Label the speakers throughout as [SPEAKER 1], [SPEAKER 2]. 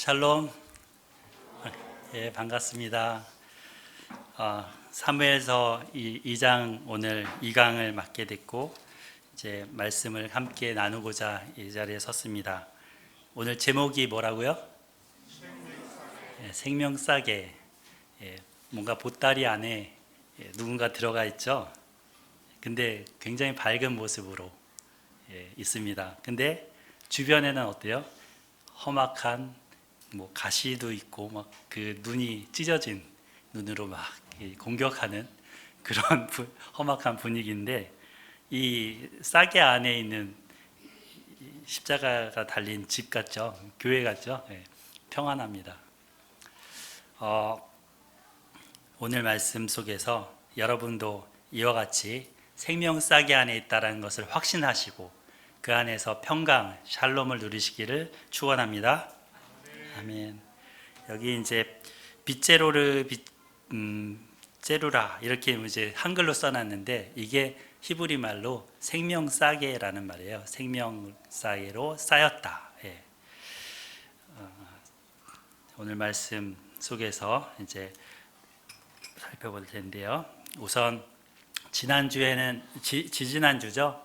[SPEAKER 1] 샬롬. 예, 반갑습니다. 사무엘서 2장 오늘 2강을 맡게 됐고 이제 말씀을 함께 나누고자 이 자리에 섰습니다. 오늘 제목이 뭐라고요? 생명싸개. 뭔가 보따리 안에 누군가 들어가 있죠. 근데 굉장히 밝은 모습으로 있습니다. 근데 주변에는 어때요? 험악한 가시도 있고 막 그 눈이 찢어진 눈으로 막 공격하는 그런 험악한 분위기인데, 이 싸개 안에 있는 십자가가 달린 집 같죠? 교회 같죠? 평안합니다. 오늘 말씀 속에서 여러분도 이와 같이 생명 싸개 안에 있다는 것을 확신하시고 그 안에서 평강, 샬롬을 누리시기를 축원합니다. 아멘. 여기 이제 빗제루라 이렇게 이제 한글로 써놨는데 이게 히브리 말로 생명 싸개라는 말이에요. 생명 싸개로 쌓였다. 오늘 말씀 속에서 이제 살펴볼 텐데요. 우선 지난주에는 지지난주죠.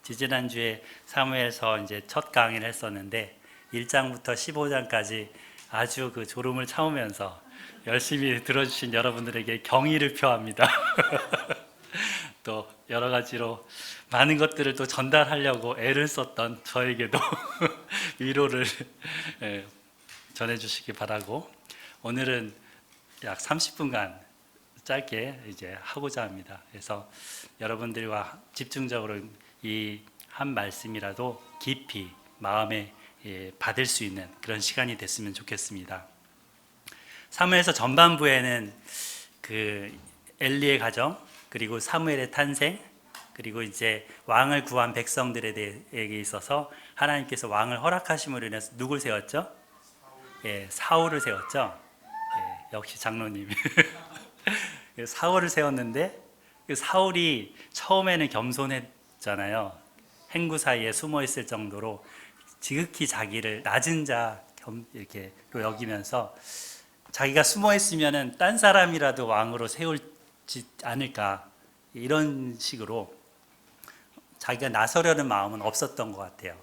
[SPEAKER 1] 지지난주에 사무엘서 이제 첫 강의를 했었는데 1장부터 15장까지 아주 그 졸음을 참으면서 열심히 들어주신 여러분들에게 경의를 표합니다. 또 여러 가지로 많은 것들을 또 전달하려고 애를 썼던 저에게도 위로를 전해주시기 바라고, 오늘은 약 30분간 짧게 이제 하고자 합니다. 그래서 여러분들과 집중적으로 이 한 말씀이라도 깊이 마음에 받을 수 있는 그런 시간이 됐으면 좋겠습니다. 사무엘서 전반부에는 그 엘리의 가정, 그리고 사무엘의 탄생, 그리고 이제 왕을 구한 백성들에 있어서 하나님께서 왕을 허락하심으로 인해서 누굴 세웠죠? 사울을 세웠죠. 역시 장로님. 사울을 세웠는데 사울이 처음에는 겸손했잖아요. 행구 사이에 숨어 있을 정도로 지극히 자기를 낮은 자 이렇게 여기면서 자기가 숨어 있으면은 딴 사람이라도 왕으로 세울지 않을까, 이런 식으로 자기가 나서려는 마음은 없었던 것 같아요.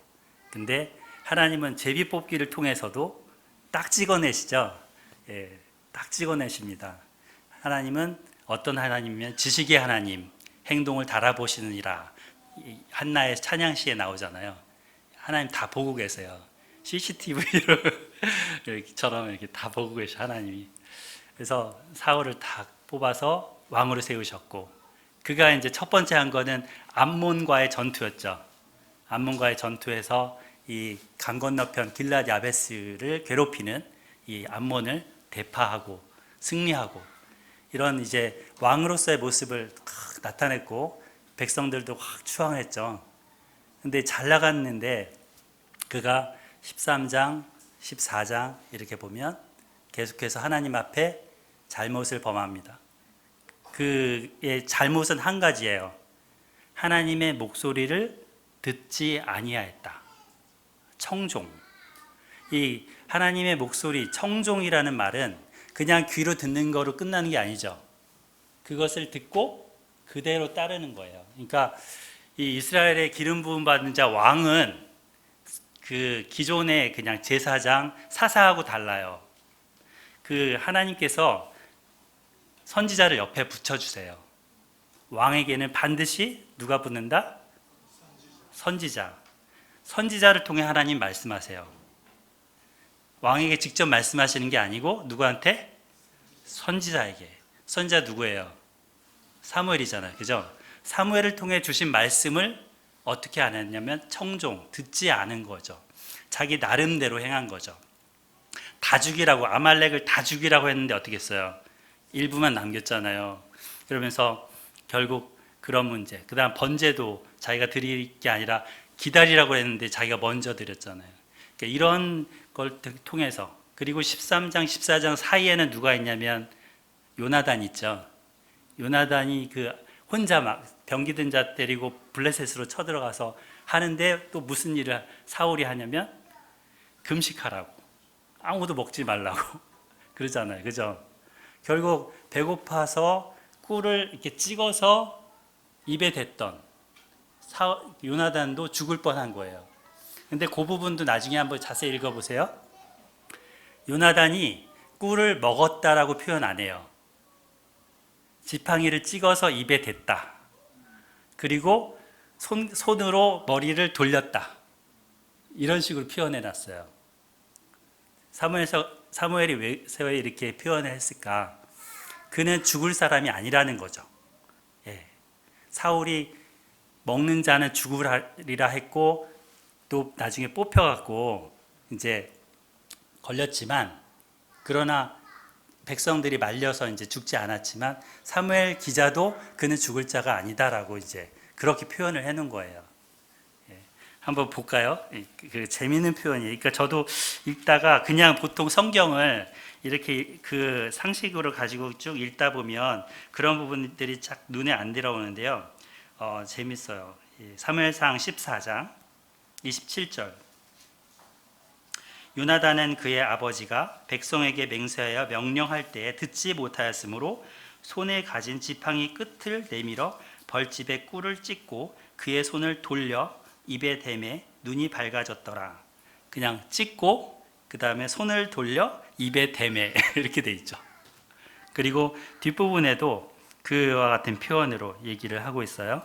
[SPEAKER 1] 근데 하나님은 제비 뽑기를 통해서도 딱 찍어내시죠. 딱 찍어내십니다. 하나님은 어떤 하나님이면 지식의 하나님, 행동을 달아보시느니라. 한나의 찬양시에 나오잖아요. 하나님 다 보고 계세요. CCTV처럼 이렇게 다 보고 계셔 하나님이. 그래서 사울을 다 뽑아서 왕으로 세우셨고, 그가 이제 첫 번째 한 거는 암몬과의 전투였죠. 암몬과의 전투에서 이 강 건너편 길랏 야베스를 괴롭히는 이 암몬을 대파하고 승리하고, 이런 이제 왕으로서의 모습을 나타냈고 백성들도 확 추앙했죠. 근데 잘 나갔는데 그가 13장, 14장 이렇게 보면 계속해서 하나님 앞에 잘못을 범합니다. 그의 잘못은 한 가지예요. 하나님의 목소리를 듣지 아니하였다. 청종. 이 하나님의 목소리, 청종이라는 말은 그냥 귀로 듣는 거로 끝나는 게 아니죠. 그것을 듣고 그대로 따르는 거예요. 그러니까 이 이스라엘의 기름 부음 받은 자 왕은 그 기존의 그냥 제사장 사사하고 달라요. 그 하나님께서 선지자를 옆에 붙여주세요. 왕에게는 반드시 누가 붙는다? 선지자. 선지자를 통해 하나님 말씀하세요. 왕에게 직접 말씀하시는 게 아니고 누구한테? 선지자에게. 선지자 누구예요? 사무엘이잖아요. 그죠? 사무엘을 통해 주신 말씀을 어떻게 안 했냐면 청종, 듣지 않은 거죠. 자기 나름대로 행한 거죠. 다 죽이라고, 아말렉을 다 죽이라고 했는데 어떻게 했어요? 일부만 남겼잖아요. 그러면서 결국 그런 문제, 그 다음 번제도 자기가 드릴 게 아니라 기다리라고 했는데 자기가 먼저 드렸잖아요. 그러니까 이런 걸 통해서, 그리고 13장, 14장 사이에는 누가 있냐면 요나단 있죠. 요나단이 그 혼자 막 병기든 자 데리고 블레셋으로 쳐들어가서 하는데 또 무슨 일을 사울이 하냐면 금식하라고. 아무도 먹지 말라고 그러잖아요. 그죠? 결국 배고파서 꿀을 이렇게 찍어서 입에 댔던 요나단도 죽을 뻔한 거예요. 근데 그 부분도 나중에 한번 자세히 읽어보세요. 요나단이 꿀을 먹었다라고 표현 안 해요. 지팡이를 찍어서 입에 댔다. 그리고 손으로 머리를 돌렸다. 이런 식으로 표현해 놨어요. 사무엘이 왜 이렇게 표현을 했을까? 그는 죽을 사람이 아니라는 거죠. 예. 사울이 먹는 자는 죽으리라 했고 또 나중에 뽑혀갖고 이제 걸렸지만, 그러나 백성들이 말려서 이제 죽지 않았지만 사무엘 기자도 그는 죽을 자가 아니다라고 이제 그렇게 표현을 해놓은 거예요. 예. 한번 볼까요? 그 재미있는 표현이. 그러니까 저도 읽다가 그냥 보통 성경을 이렇게 그 상식으로 가지고 쭉 읽다 보면 그런 부분들이 쫙 눈에 안 들어오는데요. 재밌어요. 사무엘상 14장 27절. 요나단은 그의 아버지가 백성에게 맹세하여 명령할 때에 듣지 못하였으므로 손에 가진 지팡이 끝을 내밀어 벌집에 꿀을 찍고 그의 손을 돌려 입에 대매 눈이 밝아졌더라. 그냥 찍고 그 다음에 손을 돌려 입에 대매 이렇게 돼 있죠. 그리고 뒷부분에도 그와 같은 표현으로 얘기를 하고 있어요.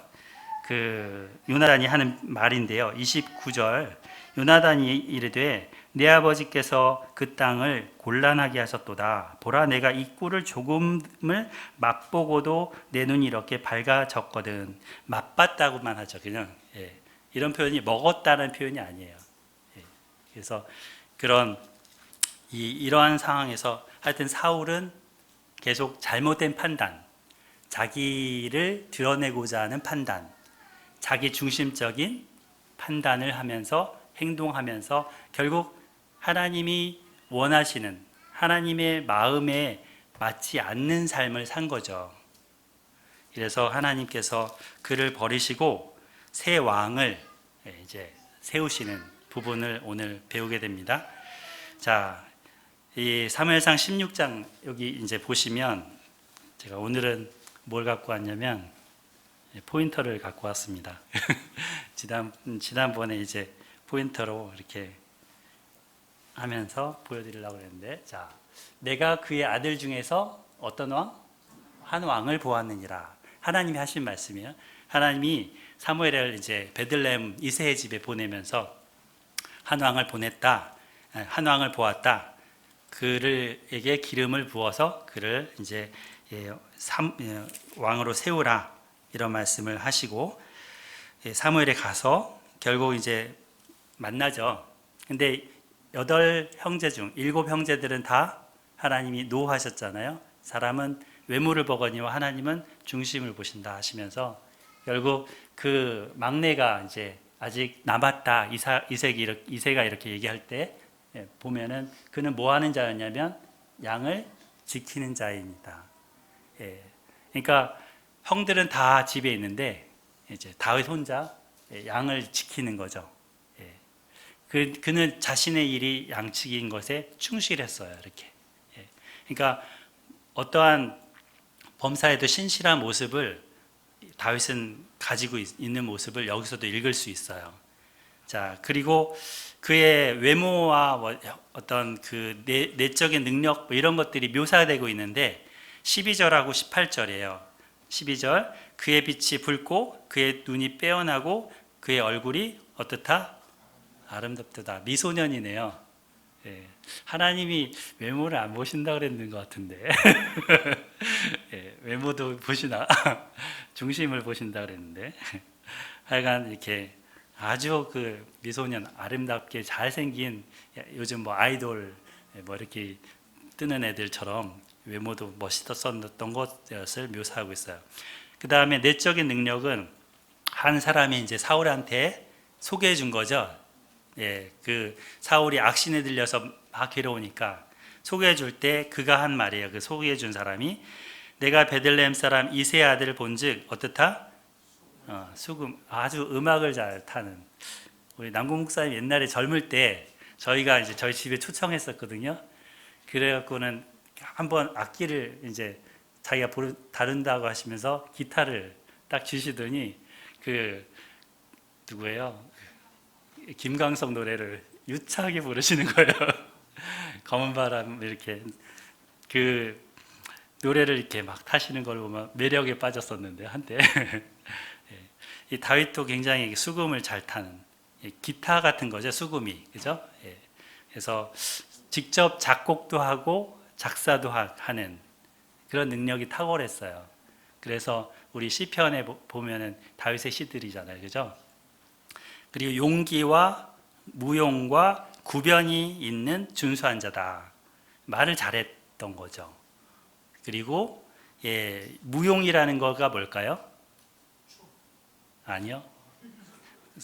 [SPEAKER 1] 그 요나단이 하는 말인데요. 29절. 요나단이 이르되 내 아버지께서 그 땅을 곤란하게 하셨도다. 보라, 내가 이 꿀을 조금을 맛보고도 내 눈이 이렇게 밝아졌거든. 맛봤다고만 하죠. 그냥 이런 표현이 먹었다는 표현이 아니에요. 그래서 이러한 상황에서 하여튼 사울은 계속 잘못된 판단, 자기를 드러내고자 하는 판단, 자기 중심적인 판단을 하면서 행동하면서 결국 하나님이 원하시는 하나님의 마음에 맞지 않는 삶을 산 거죠. 그래서 하나님께서 그를 버리시고 새 왕을 이제 세우시는 부분을 오늘 배우게 됩니다. 자, 이 사무엘상 16장 여기 이제 보시면 제가 오늘은 뭘 갖고 왔냐면 포인터를 갖고 왔습니다. 지난번에 이제 포인터로 이렇게 하면서 보여드리려고 했는데, 자, 내가 그의 아들 중에서 어떤 왕? 한 왕을 보았느니라. 하나님이 하신 말씀이에요. 하나님이 사무엘을 이제 베들레헴 이새의 집에 보내면서 한 왕을 보냈다. 한 왕을 보았다. 그에게 기름을 부어서 그를 이제 왕으로 세우라. 이런 말씀을 하시고 사무엘에 가서 결국 이제 만나죠. 근데 8형제 중 7형제들은 다 하나님이 노하셨잖아요. 사람은 외모를 보거니와 하나님은 중심을 보신다 하시면서 결국 그 막내가 이제 아직 남았다. 이새가 이렇게 얘기할 때 보면은 그는 뭐 하는 자였냐면 양을 지키는 자입니다. 그러니까 형들은 다 집에 있는데 이제 다윗 혼자 양을 지키는 거죠. 그는 자신의 일이 양치기인 것에 충실했어요. 이렇게. 그러니까 어떠한 범사에도 신실한 모습을 다윗은 가지고 있는 모습을 여기서도 읽을 수 있어요. 자, 그리고 그의 외모와 어떤 그 내적인 능력 이런 것들이 묘사되고 있는데 12절하고 18절이에요. 12절, 그의 빛이 붉고 그의 눈이 빼어나고 그의 얼굴이 어떻다? 아름답다. 미소년이네요. 하나님이 외모를 안 보신다 그랬는 것 같은데 외모도 보시나 중심을 보신다 그랬는데 하여간 이렇게 아주 그 미소년 아름답게 잘생긴 요즘 뭐 아이돌 뭐 이렇게 뜨는 애들처럼 외모도 멋있었던 것을 묘사하고 있어요. 그 다음에 내적인 능력은 한 사람이 이제 사울한테 소개해 준 거죠. 그 사울이 악신에 들려서 막 괴로우니까 소개해 줄 때 그가 한 말이에요. 그 소개해 준 사람이 내가 베들레헴 사람 이새의 아들을 본즉 어떻다? 수금 아주 음악을 잘 타는 우리 남궁 목사님 옛날에 젊을 때 저희가 이제 저희 집에 초청했었거든요. 그래갖고는 한번 악기를 이제 자기가 다룬다고 하시면서 기타를 딱 주시더니 그 누구예요? 김광석 노래를 유창하게 부르시는 거예요. 검은 바람 이렇게 그 노래를 이렇게 막 타시는 걸 보면 매력에 빠졌었는데 한때 이 다윗도 굉장히 수금을 잘 타는 기타 같은 거죠. 수금이 그죠? 그래서 직접 작곡도 하고 작사도 하는 그런 능력이 탁월했어요. 그래서 우리 시편에 보면은 다윗의 시들이잖아요, 그죠? 그리고 용기와 무용과 구변이 있는 준수한 자다. 말을 잘했던 거죠. 그리고 무용이라는 거가 뭘까요? 아니요.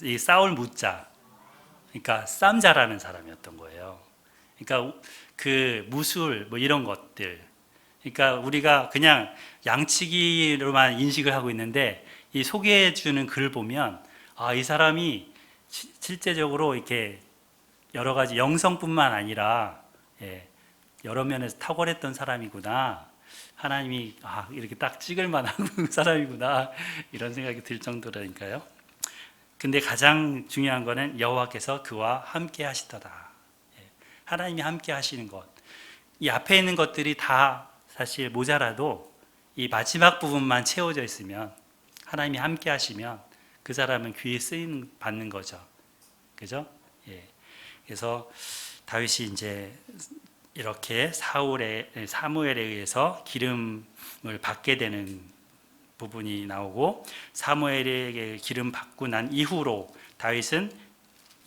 [SPEAKER 1] 이 싸울 무자. 그러니까 쌈 잘하는 사람이었던 거예요. 그러니까 그 무술 뭐 이런 것들. 그러니까 우리가 그냥 양치기로만 인식을 하고 있는데 이 소개해 주는 글을 보면 아, 이 사람이 실제적으로 이렇게 여러 가지 영성뿐만 아니라 여러 면에서 탁월했던 사람이구나. 하나님이 이렇게 딱 찍을 만한 사람이구나. 이런 생각이 들 정도라니까요. 근데 가장 중요한 거는 여호와께서 그와 함께 하시더라. 하나님이 함께 하시는 것. 이 앞에 있는 것들이 다 사실 모자라도 이 마지막 부분만 채워져 있으면 하나님이 함께 하시면 그 사람은 귀에 쓰임 받는 거죠. 그죠? 그래서 다윗이 이제 이렇게 사무엘에 의해서 기름을 받게 되는 부분이 나오고 사무엘에게 기름 받고 난 이후로 다윗은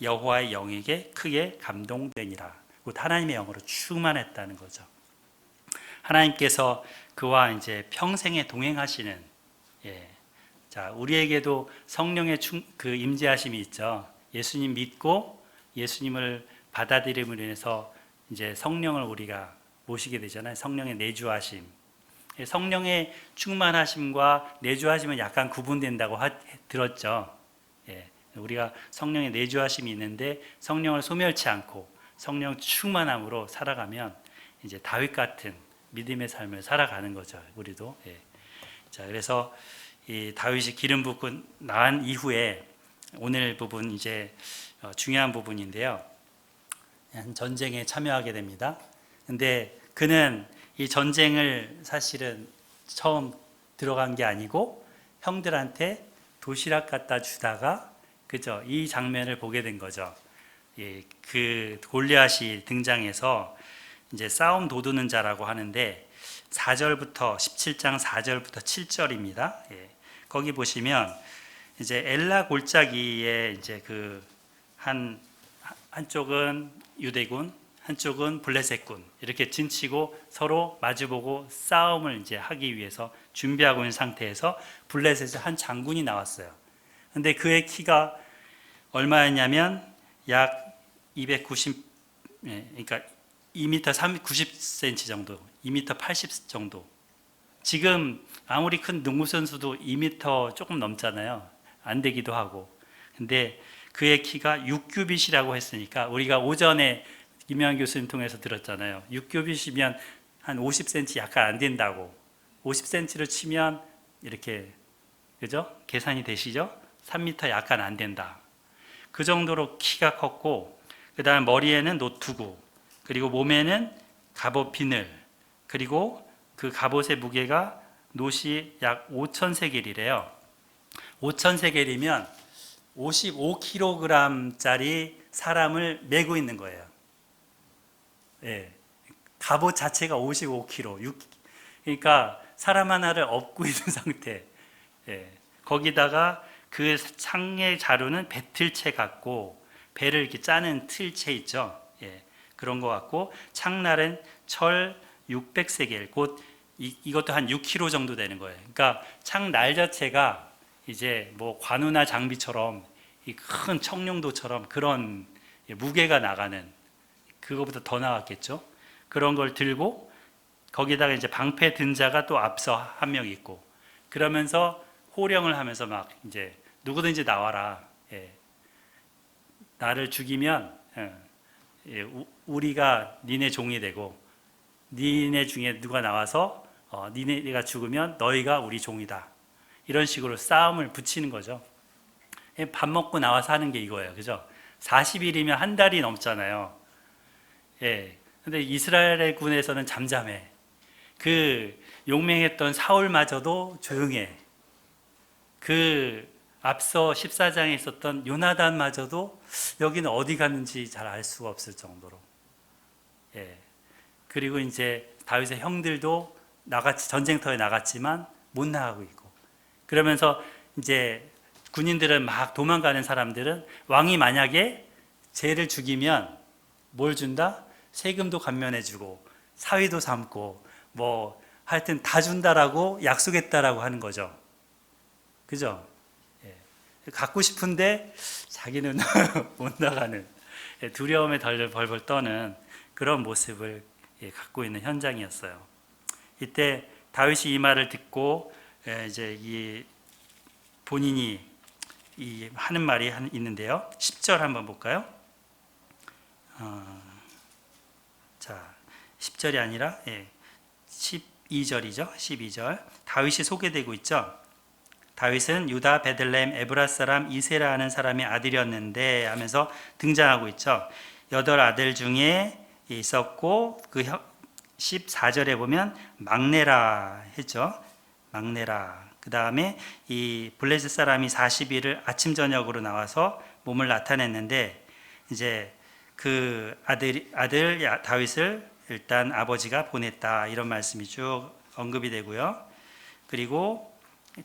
[SPEAKER 1] 여호와의 영에게 크게 감동되니라. 곧 하나님의 영으로 충만했다는 거죠. 하나님께서 그와 이제 평생에 동행하시는 자, 우리에게도 성령의 그 임재하심이 있죠. 예수님 믿고 예수님을 받아들임으로 인해서 이제 성령을 우리가 모시게 되잖아요. 성령의 내주하심. 성령의 충만하심과 내주하심은 약간 구분된다고 들었죠. 우리가 성령의 내주하심이 있는데 성령을 소멸치 않고 성령 충만함으로 살아가면 이제 다윗 같은 믿음의 삶을 살아가는 거죠. 우리도. 자, 그래서 이 다윗이 기름 붓고 난 이후에 오늘 부분 이제 중요한 부분인데요. 전쟁에 참여하게 됩니다. 근데 그는 이 전쟁을 사실은 처음 들어간 게 아니고 형들한테 도시락 갖다 주다가 그죠? 이 장면을 보게 된 거죠. 그 골리앗이 등장해서 이제 싸움 도두는 자라고 하는데 4절부터 17장 4절부터 7절입니다. 거기 보시면 이제 엘라 골짜기에 이제 그 한쪽은 유대군, 한쪽은 블레셋군 이렇게 진치고 서로 마주보고 싸움을 이제 하기 위해서 준비하고 있는 상태에서 블레셋의 한 장군이 나왔어요. 근데 그의 키가 얼마였냐면 약 290, 그러니까 2m 90cm 정도, 2m 80 정도. 지금 아무리 큰 농구 선수도 2m 조금 넘잖아요. 안 되기도 하고. 근데 그의 키가 6규빗이라고 했으니까 우리가 오전에 김영환 교수님 통해서 들었잖아요. 6규빗이면 한 50cm 약간 안 된다고. 50cm를 치면 이렇게 그죠? 계산이 되시죠? 3m 약간 안 된다. 그 정도로 키가 컸고 그 다음 머리에는 노투구 그리고 몸에는 갑옷 비늘 그리고 그 갑옷의 무게가 노시 약 5,000세겔이래요. 5,000세겔이면 55kg짜리 사람을 메고 있는 거예요. 갑옷 자체가 55kg. 그러니까 사람 하나를 업고 있는 상태. 거기다가 그 창의 자루는 배틀채 같고 배를 이렇게 짜는 틀채 있죠. 그런 것 같고 창날은 철 600세겔 곧 이것도 한 6kg 정도 되는 거예요. 그러니까 창날 자체가 이제 뭐 관우나 장비처럼 이 큰 청룡도처럼 그런 무게가 나가는 그거보다 더 나갔겠죠. 그런 걸 들고 거기다가 이제 방패 든 자가 또 앞서 한 명 있고 그러면서 호령을 하면서 막 이제 누구든지 나와라. 나를 죽이면 우리가 니네 종이 되고 니네 중에 누가 나와서 니네가 죽으면 너희가 우리 종이다. 이런 식으로 싸움을 붙이는 거죠. 밥 먹고 나와서 하는 게 이거예요. 그죠? 40일이면 한 달이 넘잖아요. 예. 근데 이스라엘의 군에서는 잠잠해. 그 용맹했던 사울마저도 조용해. 그 앞서 14장에 있었던 요나단마저도 여기는 어디 갔는지 잘 알 수가 없을 정도로. 예. 그리고 이제 다윗의 형들도 전쟁터에 나갔지만 못 나가고 있고. 그러면서 이제 군인들은 막 도망가는 사람들은 왕이 만약에 쟤를 죽이면 뭘 준다? 세금도 감면해주고 사위도 삼고 뭐 하여튼 다 준다라고 약속했다라고 하는 거죠. 그죠? 예. 갖고 싶은데 자기는 못 나가는, 두려움에 벌벌 떠는 그런 모습을 갖고 있는 현장이었어요. 이때 다윗이 이 말을 듣고 이제 이 본인이 하는 말이 있는데요. 10절 한번 볼까요? 자, 10절이 아니라 12절이죠. 12절. 다윗이 소개되고 있죠. 다윗은 유다 베들레헴 에브라 사람 이세라 하는 사람의 아들이었는데 하면서 등장하고 있죠. 8아들 중에 있었고 그 14절에 보면 막내라 했죠. 막내라. 그 다음에 이 블레셋 사람이 40일을 아침 저녁으로 나와서 몸을 나타냈는데 이제 그 아들 다윗을 일단 아버지가 보냈다, 이런 말씀이 쭉 언급이 되고요. 그리고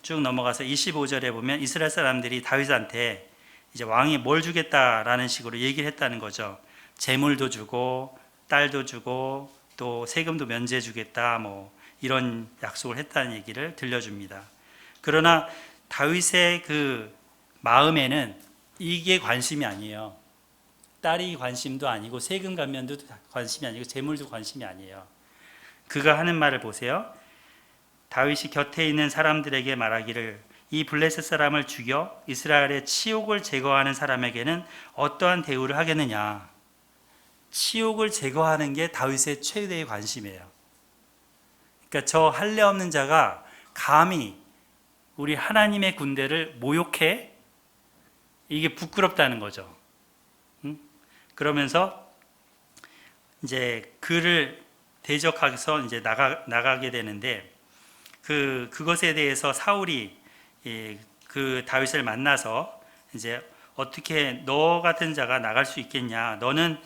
[SPEAKER 1] 쭉 넘어가서 25절에 보면 이스라엘 사람들이 다윗한테 이제 왕이 뭘 주겠다라는 식으로 얘기를 했다는 거죠. 재물도 주고 딸도 주고 또 세금도 면제해 주겠다, 뭐 이런 약속을 했다는 얘기를 들려줍니다. 그러나 다윗의 그 마음에는 이게 관심이 아니에요. 딸이 관심도 아니고 세금 감면도 관심이 아니고 재물도 관심이 아니에요. 그가 하는 말을 보세요. 다윗이 곁에 있는 사람들에게 말하기를 이 블레셋 사람을 죽여 이스라엘의 치욕을 제거하는 사람에게는 어떠한 대우를 하겠느냐. 치욕을 제거하는 게 다윗의 최대의 관심이에요. 그러니까 저 할례 없는 자가 감히 우리 하나님의 군대를 모욕해? 이게 부끄럽다는 거죠. 그러면서 이제 그를 대적해서 이제 나가게 되는데 그것에 대해서 사울이 그 다윗을 만나서 이제 어떻게 너 같은 자가 나갈 수 있겠냐? 너는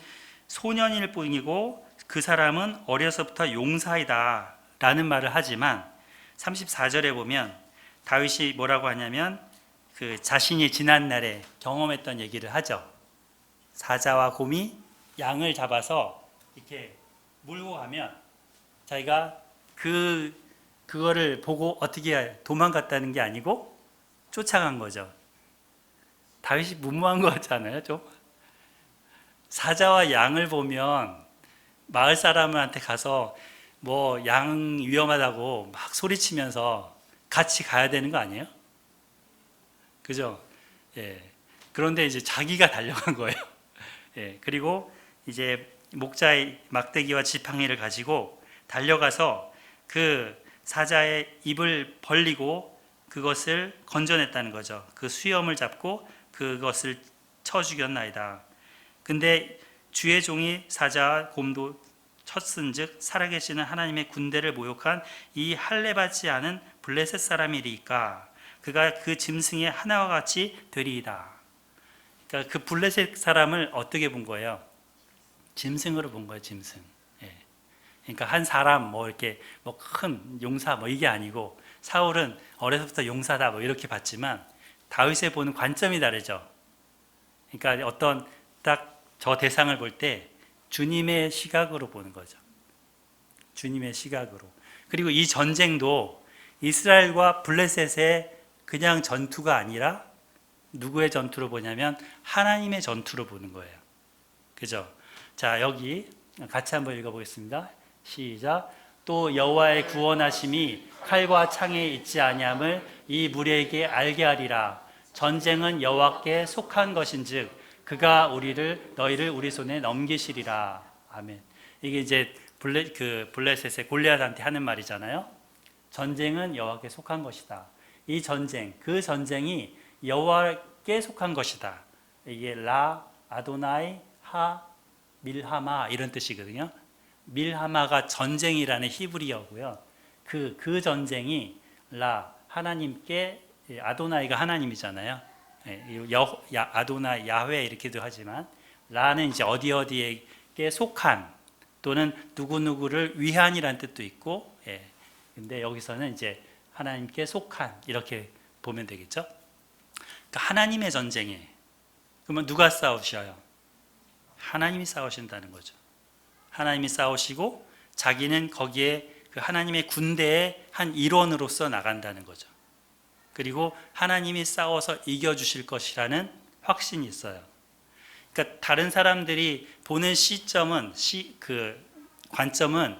[SPEAKER 1] 소년일 뿐이고 그 사람은 어려서부터 용사이다 라는 말을 하지만 34절에 보면 다윗이 뭐라고 하냐면 그 자신이 지난날에 경험했던 얘기를 하죠. 사자와 곰이 양을 잡아서 이렇게 물고 가면 자기가 그거를 보고 어떻게 도망갔다는 게 아니고 쫓아간 거죠. 다윗이 무모한 거 같잖아요, 좀. 사자와 양을 보면 마을 사람한테 가서 뭐 양 위험하다고 막 소리치면서 같이 가야 되는 거 아니에요? 그죠? 예. 그런데 이제 자기가 달려간 거예요. 예. 그리고 이제 목자의 막대기와 지팡이를 가지고 달려가서 그 사자의 입을 벌리고 그것을 건져냈다는 거죠. 그 수염을 잡고 그것을 쳐 죽였나이다. 근데 주의 종이 사자와 곰도 쳤은즉 살아계시는 하나님의 군대를 모욕한 이 할례받지 않은 블레셋 사람이리까 그가 그 짐승의 하나와 같이 되리이다. 그러니까 그 블레셋 사람을 어떻게 본 거예요? 짐승으로 본 거예요, 짐승. 예. 그러니까 한 사람 뭐 이렇게 뭐 큰 용사 뭐 이게 아니고 사울은 어려서부터 용사다 뭐 이렇게 봤지만 다윗의 보는 관점이 다르죠. 그러니까 어떤 딱 저 대상을 볼 때 주님의 시각으로 보는 거죠. 주님의 시각으로. 그리고 이 전쟁도 이스라엘과 블레셋의 그냥 전투가 아니라 누구의 전투로 보냐면 하나님의 전투로 보는 거예요. 그죠? 자, 여기 같이 한번 읽어보겠습니다. 시작. 또 여호와의 구원하심이 칼과 창에 있지 아니함을 이 무리에게 알게 하리라. 전쟁은 여호와께 속한 것인즉 그가 너희를 우리 손에 넘기시리라. 아멘. 이게 이제 블레셋의 골리앗한테 하는 말이잖아요. 전쟁은 여호와께 속한 것이다. 이 전쟁, 그 전쟁이 여호와께 속한 것이다. 이게 라 아도나이 하 밀하마 이런 뜻이거든요. 밀하마가 전쟁이라는 히브리어고요. 그 전쟁이 라 하나님께, 아도나이가 하나님이잖아요. 아도나이 야훼 이렇게도 하지만 라는 이제 어디에게 속한 또는 누구누구를 위한이라는 뜻도 있고, 근데 여기서는 이제 하나님께 속한 이렇게 보면 되겠죠. 그러니까 하나님의 전쟁에 그러면 누가 싸우셔요? 하나님이 싸우신다는 거죠. 하나님이 싸우시고 자기는 거기에 그 하나님의 군대의 한 일원으로서 나간다는 거죠. 그리고 하나님이 싸워서 이겨주실 것이라는 확신이 있어요. 그러니까 다른 사람들이 보는 시점은 관점은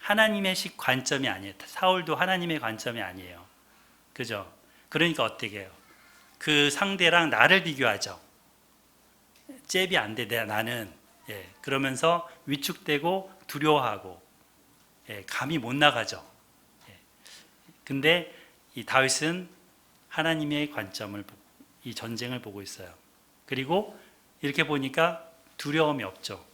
[SPEAKER 1] 하나님의 관점이 아니에요. 사울도 하나님의 관점이 아니에요. 그죠? 그러니까 어떻게 해요? 그 상대랑 나를 비교하죠. 잽이 안 돼, 나는. 그러면서 위축되고 두려워하고, 감이 못 나가죠. 근데 이 다윗은 하나님의 관점을, 이 전쟁을 보고 있어요. 그리고 이렇게 보니까 두려움이 없죠.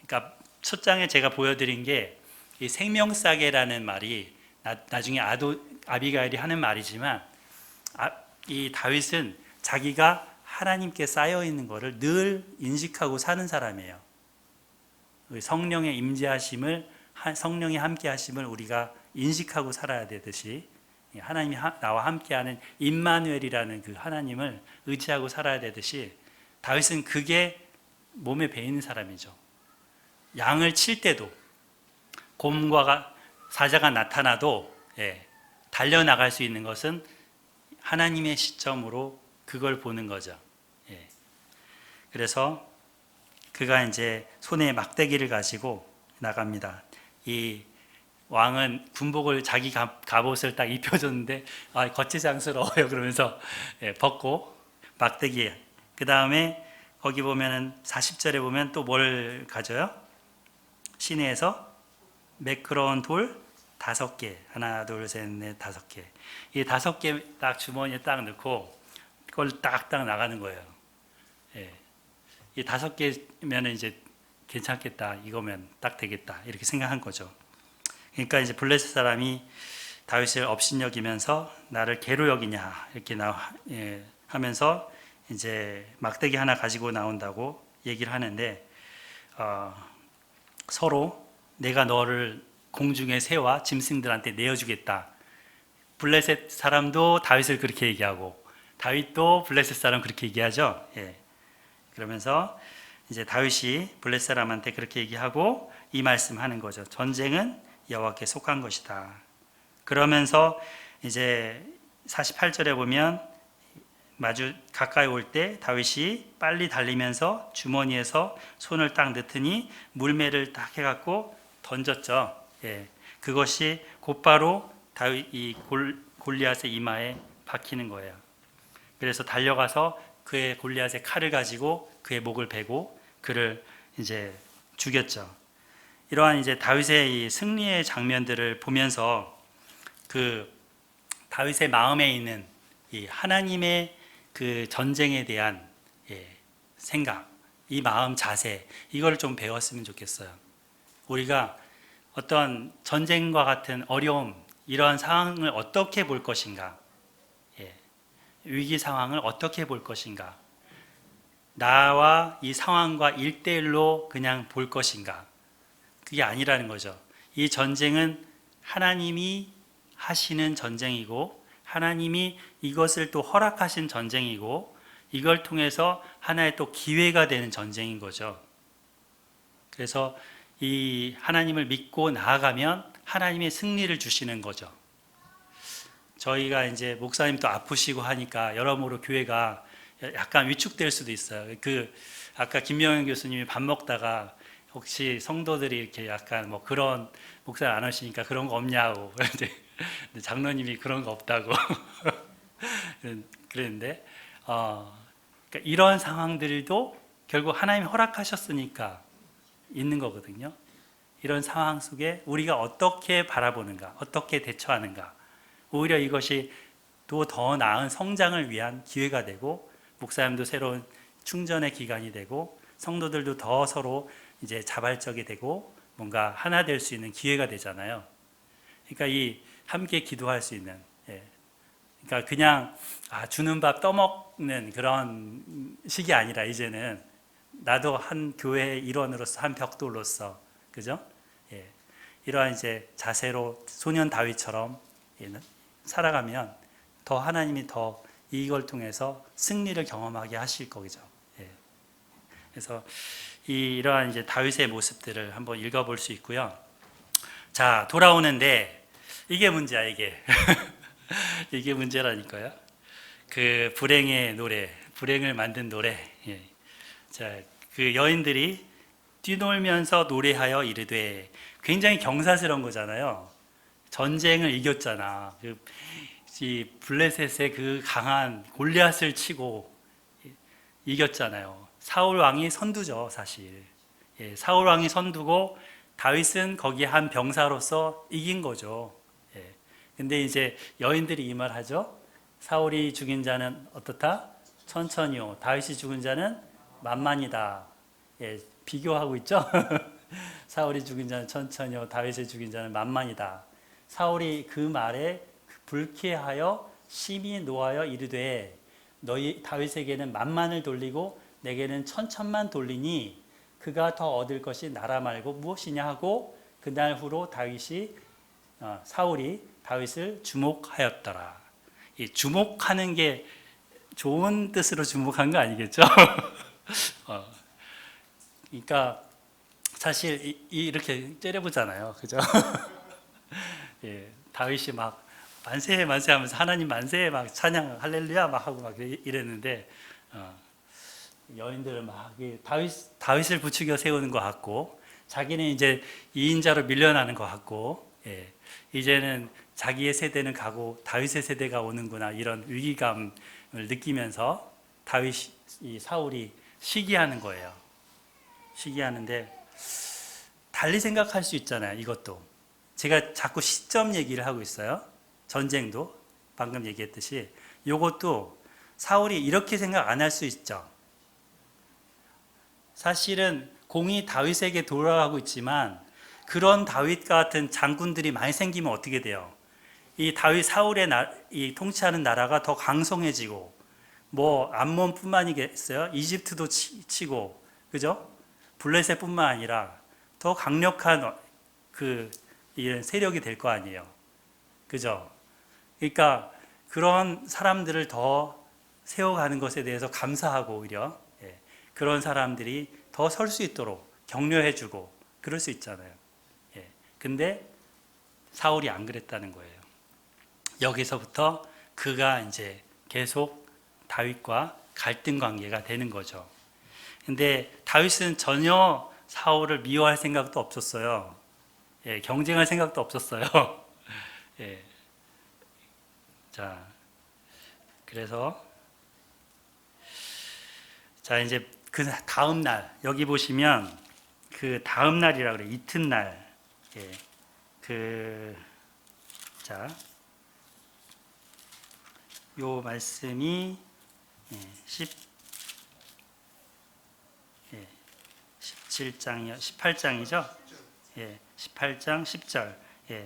[SPEAKER 1] 그러니까 첫 장에 제가 보여드린 게 이 생명싸개라는 말이 나중에 아비가일이 하는 말이지만, 이 다윗은 자기가 하나님께 쌓여 있는 것을 늘 인식하고 사는 사람이에요. 성령의 임재하심을, 성령이 함께 하심을 우리가 인식하고 살아야 되듯이 하나님이 나와 함께하는 임마누엘이라는 그 하나님을 의지하고 살아야 되듯이 다윗은 그게 몸에 배이는 사람이죠. 양을 칠 때도 곰과 사자가 나타나도 달려나갈 수 있는 것은 하나님의 시점으로 그걸 보는 거죠. 그래서 그가 이제 손에 막대기를 가지고 나갑니다. 이 왕은 군복을 자기 갑옷을 딱 입혀줬는데 거치장스러워요. 그러면서 벗고 막대기. 그 다음에 거기 보면은 40절에 보면 또 뭘 가져요? 시내에서 매끄러운 돌 5개. 하나, 둘, 셋, 넷, 5개. 이 5개 딱 주머니에 딱 넣고 그걸 딱딱 나가는 거예요. 이 5개면 이제 괜찮겠다. 이거면 딱 되겠다. 이렇게 생각한 거죠. 그러니까 이제 블레셋 사람이 다윗을 업신여기면서 나를 개로 여기냐 이렇게 하면서 이제 막대기 하나 가지고 나온다고 얘기를 하는데, 서로 내가 너를 공중의 새와 짐승들한테 내어주겠다. 블레셋 사람도 다윗을 그렇게 얘기하고 다윗도 블레셋 사람 그렇게 얘기하죠. 그러면서 이제 다윗이 블레셋 사람한테 그렇게 얘기하고 이 말씀하는 거죠. 전쟁은 여호와께 속한 것이다. 그러면서 이제 48절에 보면 마주 가까이 올 때 다윗이 빨리 달리면서 주머니에서 손을 딱 넣더니 물매를 딱 해갖고 던졌죠. 그것이 곧바로 다윗 이 골리앗의 이마에 박히는 거예요. 그래서 달려가서 그의 골리앗의 칼을 가지고 그의 목을 베고 그를 이제 죽였죠. 이러한 이제 다윗의 이 승리의 장면들을 보면서 그 다윗의 마음에 있는 이 하나님의 그 전쟁에 대한 생각, 이 마음 자세, 이걸 좀 배웠으면 좋겠어요. 우리가 어떤 전쟁과 같은 어려움, 이러한 상황을 어떻게 볼 것인가, 위기 상황을 어떻게 볼 것인가, 나와 이 상황과 1대1로 그냥 볼 것인가, 그게 아니라는 거죠. 이 전쟁은 하나님이 하시는 전쟁이고 하나님이 이것을 또 허락하신 전쟁이고 이걸 통해서 하나의 또 기회가 되는 전쟁인 거죠. 그래서 이 하나님을 믿고 나아가면 하나님의 승리를 주시는 거죠. 저희가 이제 목사님도 아프시고 하니까 여러모로 교회가 약간 위축될 수도 있어요. 아까 김명현 교수님이 밥 먹다가 혹시 성도들이 이렇게 약간 뭐 그런 목사를 안 하시니까 그런 거 없냐고 장로님이 그런 거 없다고 그랬는데, 그러니까 그러니까 이런 상황들도 결국 하나님이 허락하셨으니까 있는 거거든요. 이런 상황 속에 우리가 어떻게 바라보는가, 어떻게 대처하는가, 오히려 이것이 또 더 나은 성장을 위한 기회가 되고, 목사님도 새로운 충전의 기간이 되고, 성도들도 더 서로 이제 자발적이 되고 뭔가 하나 될 수 있는 기회가 되잖아요. 그러니까 이 함께 기도할 수 있는, 그러니까 그냥 주는 밥 떠먹는 그런 식이 아니라 이제는 나도 한 교회의 일원으로서, 한 벽돌로서, 그죠? 이러한 이제 자세로 소년 다윗처럼 살아가면 더 하나님이 더 이걸 통해서 승리를 경험하게 하실 거죠. 그래서 이러한 이제 다윗의 모습들을 한번 읽어볼 수 있고요. 자, 돌아오는데 이게 문제야, 이게. 이게 문제라니까요. 그 불행의 노래, 불행을 만든 노래. 자, 그 여인들이 뛰놀면서 노래하여 이르되, 굉장히 경사스러운 거잖아요. 전쟁을 이겼잖아. 이 블레셋의 그 강한 골리앗을 치고 이겼잖아요. 사울 왕이 선두죠, 사실. 사울 왕이 선두고 다윗은 거기 한 병사로서 이긴 거죠. 근데 이제 여인들이 이 말 하죠. 사울이 죽인 자는 어떻다? 천천히요. 다윗이 죽은 자는 만만이다. 비교하고 있죠. 사울이 죽인 자는 천천히요. 다윗이 죽인 자는 만만이다. 사울이 그 말에 불쾌하여 심히 노하여 이르되, 너희 다윗에게는 만만을 돌리고 내게는 천천만 돌리니 그가 더 얻을 것이 나라 말고 무엇이냐 하고, 그날 후로 사울이 다윗을 주목하였더라. 이 주목하는 게 좋은 뜻으로 주목한 거 아니겠죠? 그러니까 사실 이렇게 째려보잖아요, 그죠? 다윗이 막 만세 만세 하면서 하나님 만세 막 찬양 할렐루야 막 하고 막 이랬는데, 여인들은 막 다윗을 부추겨 세우는 것 같고, 자기는 이제 2인자로 밀려나는 것 같고, 이제는 자기의 세대는 가고 다윗의 세대가 오는구나, 이런 위기감을 느끼면서 사울이 시기하는 거예요. 시기하는데 달리 생각할 수 있잖아요. 이것도 제가 자꾸 시점 얘기를 하고 있어요. 전쟁도 방금 얘기했듯이 이것도 사울이 이렇게 생각 안 할 수 있죠. 사실은 공이 다윗에게 돌아가고 있지만, 그런 다윗 같은 장군들이 많이 생기면 어떻게 돼요? 이 사울의 이 통치하는 나라가 더 강성해지고, 뭐 암몬뿐만이겠어요? 이집트도 치고, 그죠? 블레셋뿐만 아니라 더 강력한 이런 세력이 될 거 아니에요, 그죠? 그러니까 그런 사람들을 더 세워가는 것에 대해서 감사하고, 오히려 그런 사람들이 더 설 수 있도록 격려해주고 그럴 수 있잖아요. 근데 사울이 안 그랬다는 거예요. 여기서부터 그가 이제 계속 다윗과 갈등 관계가 되는 거죠. 근데 다윗은 전혀 사울을 미워할 생각도 없었어요. 경쟁할 생각도 없었어요. 자, 그래서 자, 이제 그 다음 날, 여기 보시면 그 다음 날이라 그래, 이튿날. 자, 요 말씀이 17장이요, 18장이죠. 18장 10절.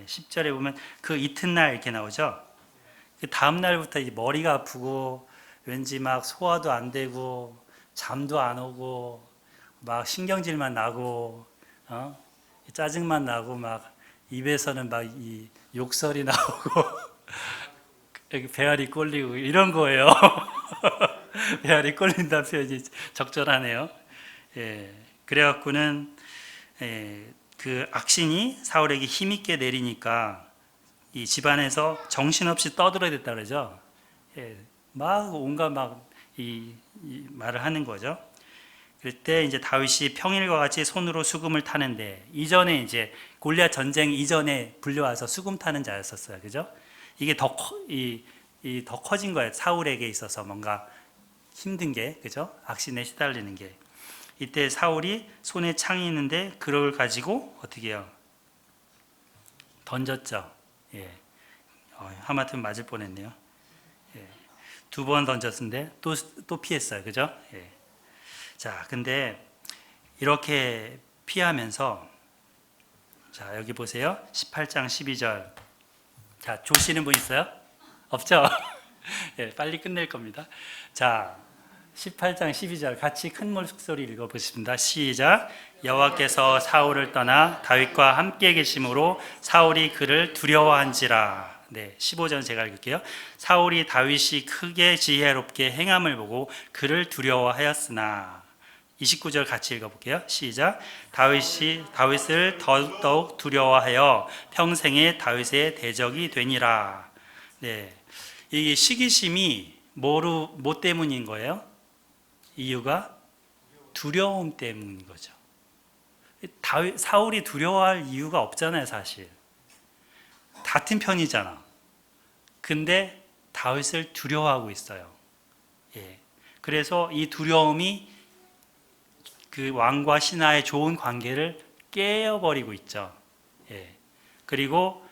[SPEAKER 1] 10절에 보면 그 이튿날 이렇게 나오죠. 그 다음 날부터 이제 머리가 아프고 왠지 막 소화도 안 되고 잠도 안 오고 막 신경질만 나고 짜증만 나고 막 입에서는 막 이 욕설이 나오고 여기 배알이 꼴리고 이런 거예요. 배알이 꼴린다는 표현이 적절하네요. 그래갖고는 그 악신이 사울에게 힘있게 내리니까 이 집안에서 정신없이 떠들어댔다 그러죠. 막 온갖 이 말을 하는 거죠. 그때 이제 다윗이 평일과 같이 손으로 수금을 타는데, 이전에 이제 골리앗 전쟁 이전에 불려와서 수금 타는 자였었어요, 그죠? 이게 더 커진 거예요. 사울에게 있어서 뭔가 힘든 게, 그죠? 악신에 시달리는 게. 이때 사울이 손에 창이 있는데 그걸 가지고 어떻게 해요? 던졌죠. 예. 하마터면 맞을 뻔했네요. 예. 2번 던졌는데 또 피했어요. 그죠? 예. 자, 근데 이렇게 피하면서, 자, 여기 보세요. 18장 12절. 자, 조시는 분 있어요? 없죠? 예, 빨리 끝낼 겁니다. 자, 18장 12절 같이 큰 목소리 읽어보십니다. 시작. 여호와께서 사울을 떠나 다윗과 함께 계심으로 사울이 그를 두려워한지라. 네, 15절 제가 읽을게요. 사울이 다윗이 크게 지혜롭게 행함을 보고 그를 두려워하였으나. 29절 같이 읽어볼게요. 시작. 다윗이 다윗을 더욱 두려워하여 평생에 다윗의 대적이 되니라. 네, 이 시기심이 뭐 때문인 거예요? 이유가 두려움 때문인 거죠. 사울이 두려워할 이유가 없잖아요, 사실. 같은 편이잖아. 근데 다윗을 두려워하고 있어요. 예. 그래서 이 두려움이 그 왕과 신하의 좋은 관계를 깨어버리고 있죠. 예. 그리고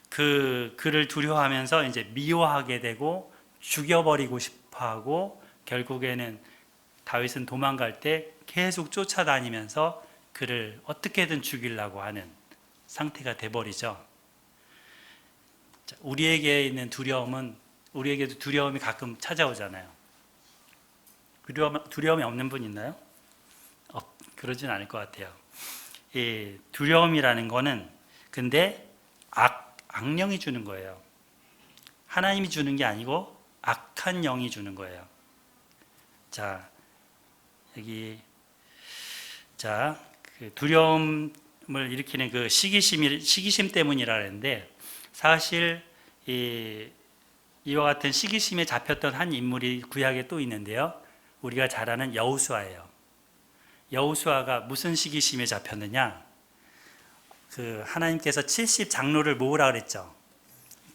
[SPEAKER 1] 그를 두려워하면서 이제 미워하게 되고 죽여버리고 싶어하고 결국에는 다윗은 도망갈 때 계속 쫓아다니면서 그를 어떻게든 죽이려고 하는 상태가 돼버리죠. 우리에게 있는 두려움은 우리에게도 두려움이 가끔 찾아오잖아요. 두려움이 없는 분 있나요? 그러진 않을 것 같아요. 이 두려움이라는 거는 근데 악령이 주는 거예요. 하나님이 주는 게 아니고 악한 영이 주는 거예요. 자, 여기 그 두려움을 일으키는 그 시기심 때문이라 그랬는데 사실 이와 같은 시기심에 잡혔던 한 인물이 구약에 또 있는데요. 우리가 잘 아는 여호수아예요. 여호수아가 무슨 시기심에 잡혔느냐? 그 하나님께서 70 장로를 모으라 그랬죠.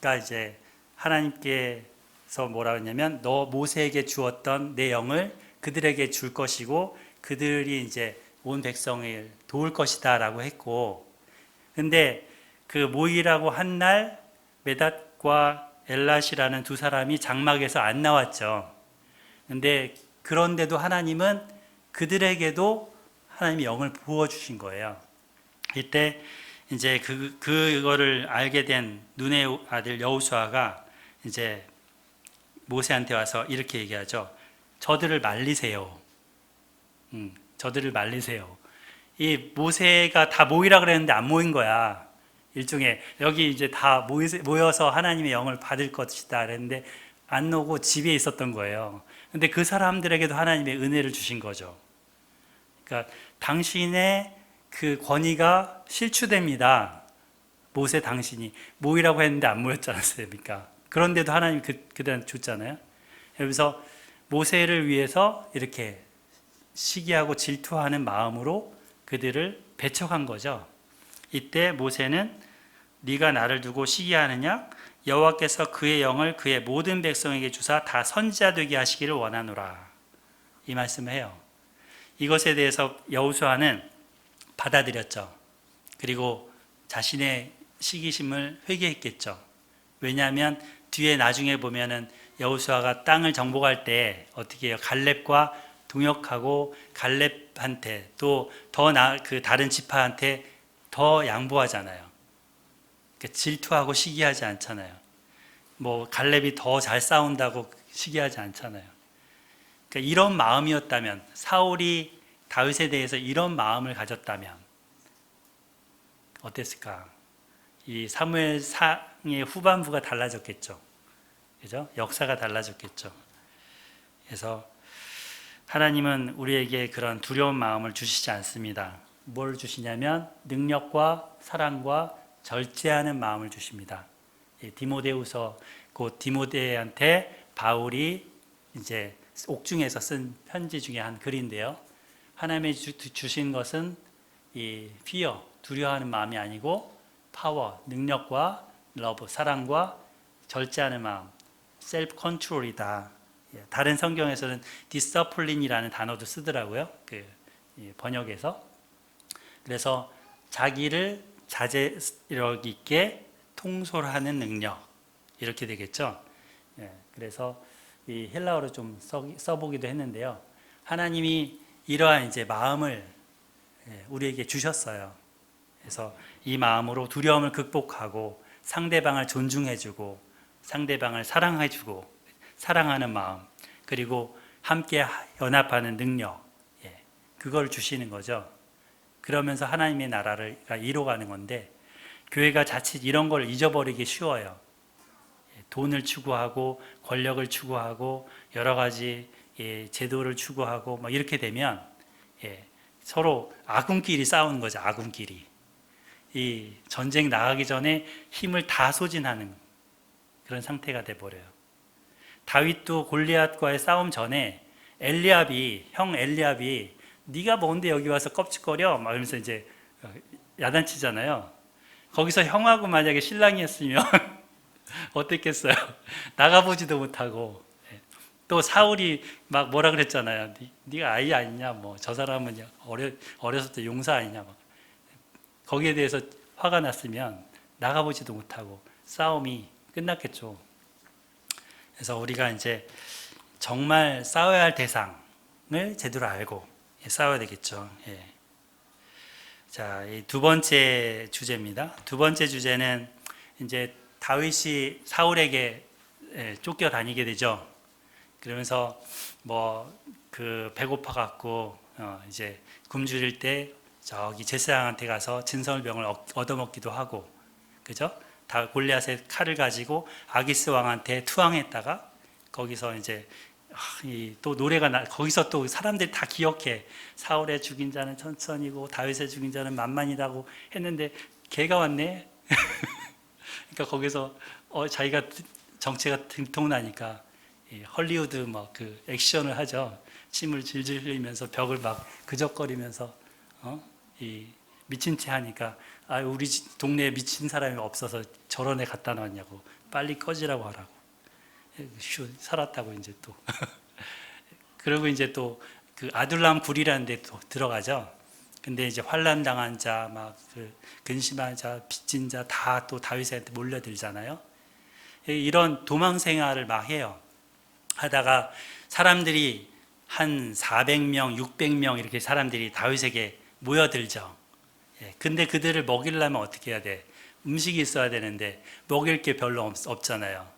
[SPEAKER 1] 그러니까 이제 하나님께서 뭐라 그랬냐면 너 모세에게 주었던 내 영을 그들에게 줄 것이고 그들이 이제 온 백성을 도울 것이다라고 했고, 근데 그 모이라고 한 날 메닷과 엘랏이라는 두 사람이 장막에서 안 나왔죠. 근데 그런데도 하나님은 그들에게도 하나님이 영을 부어 주신 거예요. 이때 이제 그거를 알게 된 눈의 아들 여호수아가 이제 모세한테 와서 이렇게 얘기하죠. 저들을 말리세요. 저들을 말리세요. 이 모세가 다 모이라 그랬는데 안 모인 거야. 일종의 여기 이제 다 모여서 하나님의 영을 받을 것이다 그랬는데 안 오고 집에 있었던 거예요. 근데 그 사람들에게도 하나님의 은혜를 주신 거죠. 그러니까 당신의 그 권위가 실추됩니다. 모세 당신이 모이라고 했는데 안 모였지 않습니까? 그런데도 하나님 그들한테 줬잖아요. 그래서 모세를 위해서 이렇게 시기하고 질투하는 마음으로 그들을 배척한 거죠. 이때 모세는 네가 나를 두고 시기하느냐? 여호와께서 그의 영을 그의 모든 백성에게 주사 다 선지자 되게 하시기를 원하노라. 이 말씀을 해요. 이것에 대해서 여호수아는 받아들였죠. 그리고 자신의 시기심을 회개했겠죠. 왜냐하면 뒤에 나중에 보면은 여호수아가 땅을 정복할 때 어떻게 해요? 갈렙과 동역하고 갈렙한테 또 그 다른 지파한테 더 양보하잖아요. 그러니까 질투하고 시기하지 않잖아요. 뭐 갈렙이 더 잘 싸운다고 시기하지 않잖아요. 그러니까 이런 마음이었다면, 사울이 다윗에 대해서 이런 마음을 가졌다면 어땠을까? 이 사무엘상의 후반부가 달라졌겠죠. 그죠? 역사가 달라졌겠죠. 그래서 하나님은 우리에게 그런 두려운 마음을 주시지 않습니다. 뭘 주시냐면 능력과 사랑과 절제하는 마음을 주십니다. 디모데후서 곧 디모데한테 바울이 이제 옥중에서 쓴 편지 중에 한 글인데요. 하나님이 주신 것은 이 fear, 두려워하는 마음이 아니고 power, 능력과 love, 사랑과 절제하는 마음, self control이다. 다른 성경에서는 디서플린이라는 단어도 쓰더라고요. 번역에서. 그래서 자기를 자제력 있게 통솔하는 능력 이렇게 되겠죠. 그래서 이 헬라어로 좀 써보기도 했는데요. 하나님이 이러한 이제 마음을 우리에게 주셨어요. 그래서 이 마음으로 두려움을 극복하고 상대방을 존중해주고 상대방을 사랑해주고 사랑하는 마음 그리고 함께 연합하는 능력 그걸 주시는 거죠. 그러면서 하나님의 나라를 이뤄가는 건데 교회가 자칫 이런 걸 잊어버리기 쉬워요. 돈을 추구하고 권력을 추구하고 여러 가지 제도를 추구하고 막 이렇게 되면 서로 아군끼리 싸우는 거죠. 아군끼리. 이 전쟁 나가기 전에 힘을 다 소진하는 그런 상태가 돼버려요. 다윗도 골리앗과의 싸움 전에 형 엘리압이 네가 뭔데 여기 와서 껍질거려? 막 이러면서 이제 야단치잖아요. 거기서 형하고 만약에 신랑이었으면 어땠겠어요? 나가보지도 못하고. 또 사울이 막 뭐라 그랬잖아요. 네가 아이 아니냐? 뭐 저 사람은 어렸을 때 용사 아니냐? 막. 거기에 대해서 화가 났으면 나가보지도 못하고 싸움이 끝났겠죠. 그래서 우리가 이제 정말 싸워야 할 대상을 제대로 알고 싸워야 되겠죠. 자, 이 두 번째 주제입니다. 두 번째 주제는 이제 다윗이 사울에게 쫓겨 다니게 되죠. 그러면서 배고파 갖고 이제 굶주릴 때 저기 제사장한테 가서 진설병을 얻어먹기도 하고, 그죠? 다 골리앗의 칼을 가지고 아기스 왕한테 투항했다가 거기서 이제 또 노래가 거기서 또 사람들이 다 기억해. 사울의 죽인 자는 천천히고 다윗의 죽인 자는 만만이라고 했는데 걔가 왔네. 그러니까 거기서 자기가 정체가 들통나니까 헐리우드 액션을 하죠. 침을 질질 흘리면서 벽을 막 그적거리면서 이 미친 채 하니까 우리 동네에 미친 사람이 없어서 저런 애 갖다 놨냐고 빨리 꺼지라고 하라고. 살았다고 이제 또 그리고 이제 또 그 아둘람 굴이라는 데 또 들어가죠. 근데 이제 환난 당한 자, 근심한 자, 빚진 자 다 또 다윗한테 몰려들잖아요. 이런 도망 생활을 막 해요. 하다가 사람들이 한 400명, 600명 이렇게 사람들이 다윗에게 모여들죠. 근데 그들을 먹이려면 어떻게 해야 돼? 음식이 있어야 되는데 먹일 게 별로 없잖아요.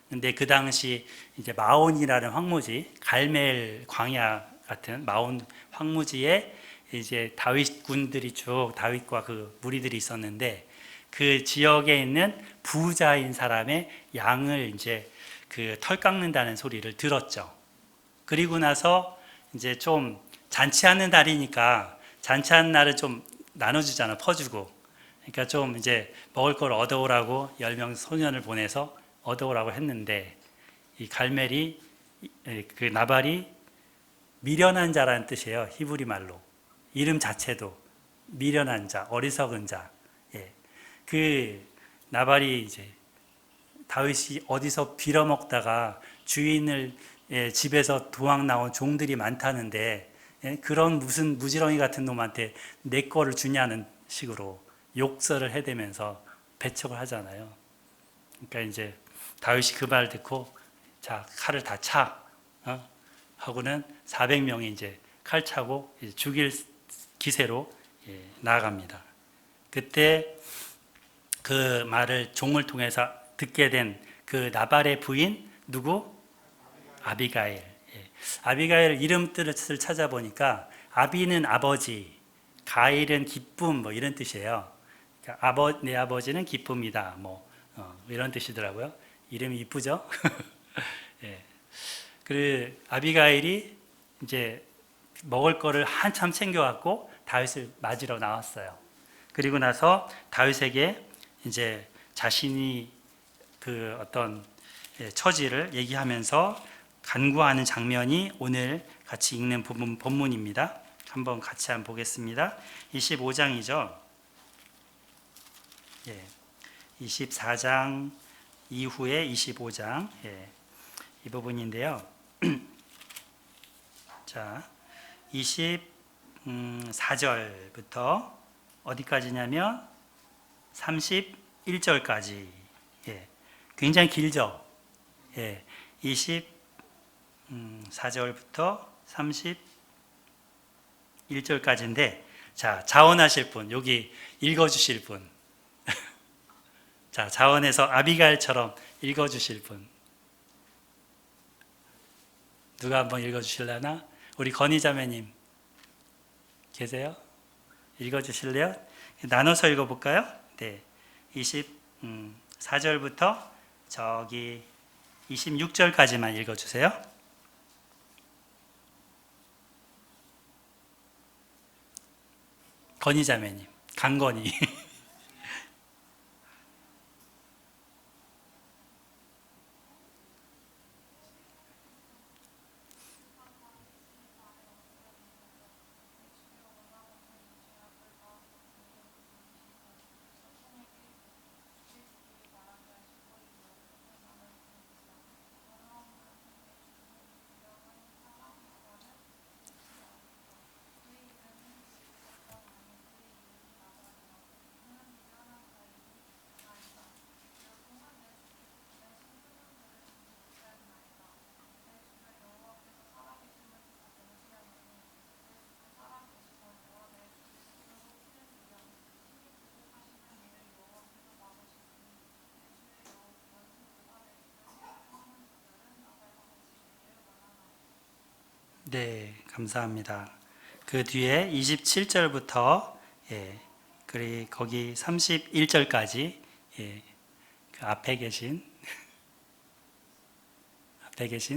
[SPEAKER 1] 근데 그 당시 이제 마온이라는 황무지, 갈멜 광야 같은 마온 황무지에 이제 다윗 군들이 쭉 다윗과 그 무리들이 있었는데 그 지역에 있는 부자인 사람의 양을 이제 그 털 깎는다는 소리를 들었죠. 그리고 나서 이제 좀 잔치하는 날이니까 잔치하는 날을 좀 나눠주잖아, 퍼주고. 그러니까 좀 이제 먹을 걸 얻어오라고 10명 소년을 보내서 얻어오라고 했는데 이 갈멜이 그 나발이 미련한 자라는 뜻이에요. 히브리 말로. 이름 자체도 미련한 자, 어리석은 자. 그 나발이 이제 다윗이 어디서 빌어먹다가 주인을 집에서 도망 나온 종들이 많다는데 그런 무슨 무지렁이 같은 놈한테 내 거를 주냐는 식으로 욕설을 해대면서 배척을 하잖아요. 그러니까 이제 다윗이 그 말 듣고 자 칼을 다 차 하고는 400명이 이제 칼 차고 이제 죽일 기세로 나아갑니다. 그때 그 말을 종을 통해서 듣게 된 그 나발의 부인 누구? 아비가일. 아비가일 이름 뜻을 찾아보니까 아비는 아버지, 가일은 기쁨 이런 뜻이에요. 그러니까 내 아버지는 기쁨이다 이런 뜻이더라고요. 이름이 이쁘죠? 그 아비가일이 이제 먹을 거를 한참 챙겨왔고 다윗을 맞으러 나왔어요. 그리고 나서 다윗에게 이제 자신이 그 어떤 처지를 얘기하면서 간구하는 장면이 오늘 같이 읽는 본문입니다. 한번 같이 보겠습니다. 25장이죠. 24장 이후에 25장 이 부분인데요. 자, 24절부터 어디까지냐면 31절까지. 예, 굉장히 길죠. 예, 24절부터 31절까지인데, 자, 자원하실 분, 여기 읽어주실 분. 자, 자원에서 아비가일처럼 읽어주실 분. 누가 한번 읽어주실려나? 우리 건희자매님 계세요? 읽어주실래요? 나눠서 읽어볼까요? 네, 24절부터 저기 26절까지만 읽어주세요. 건희자매님, 강건희. 네, 감사합니다. 그 뒤에 27절부터 그리 거기 31절까지 그 앞에 계신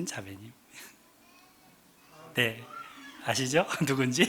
[SPEAKER 1] 자매님. 네, 아시죠? 누군지?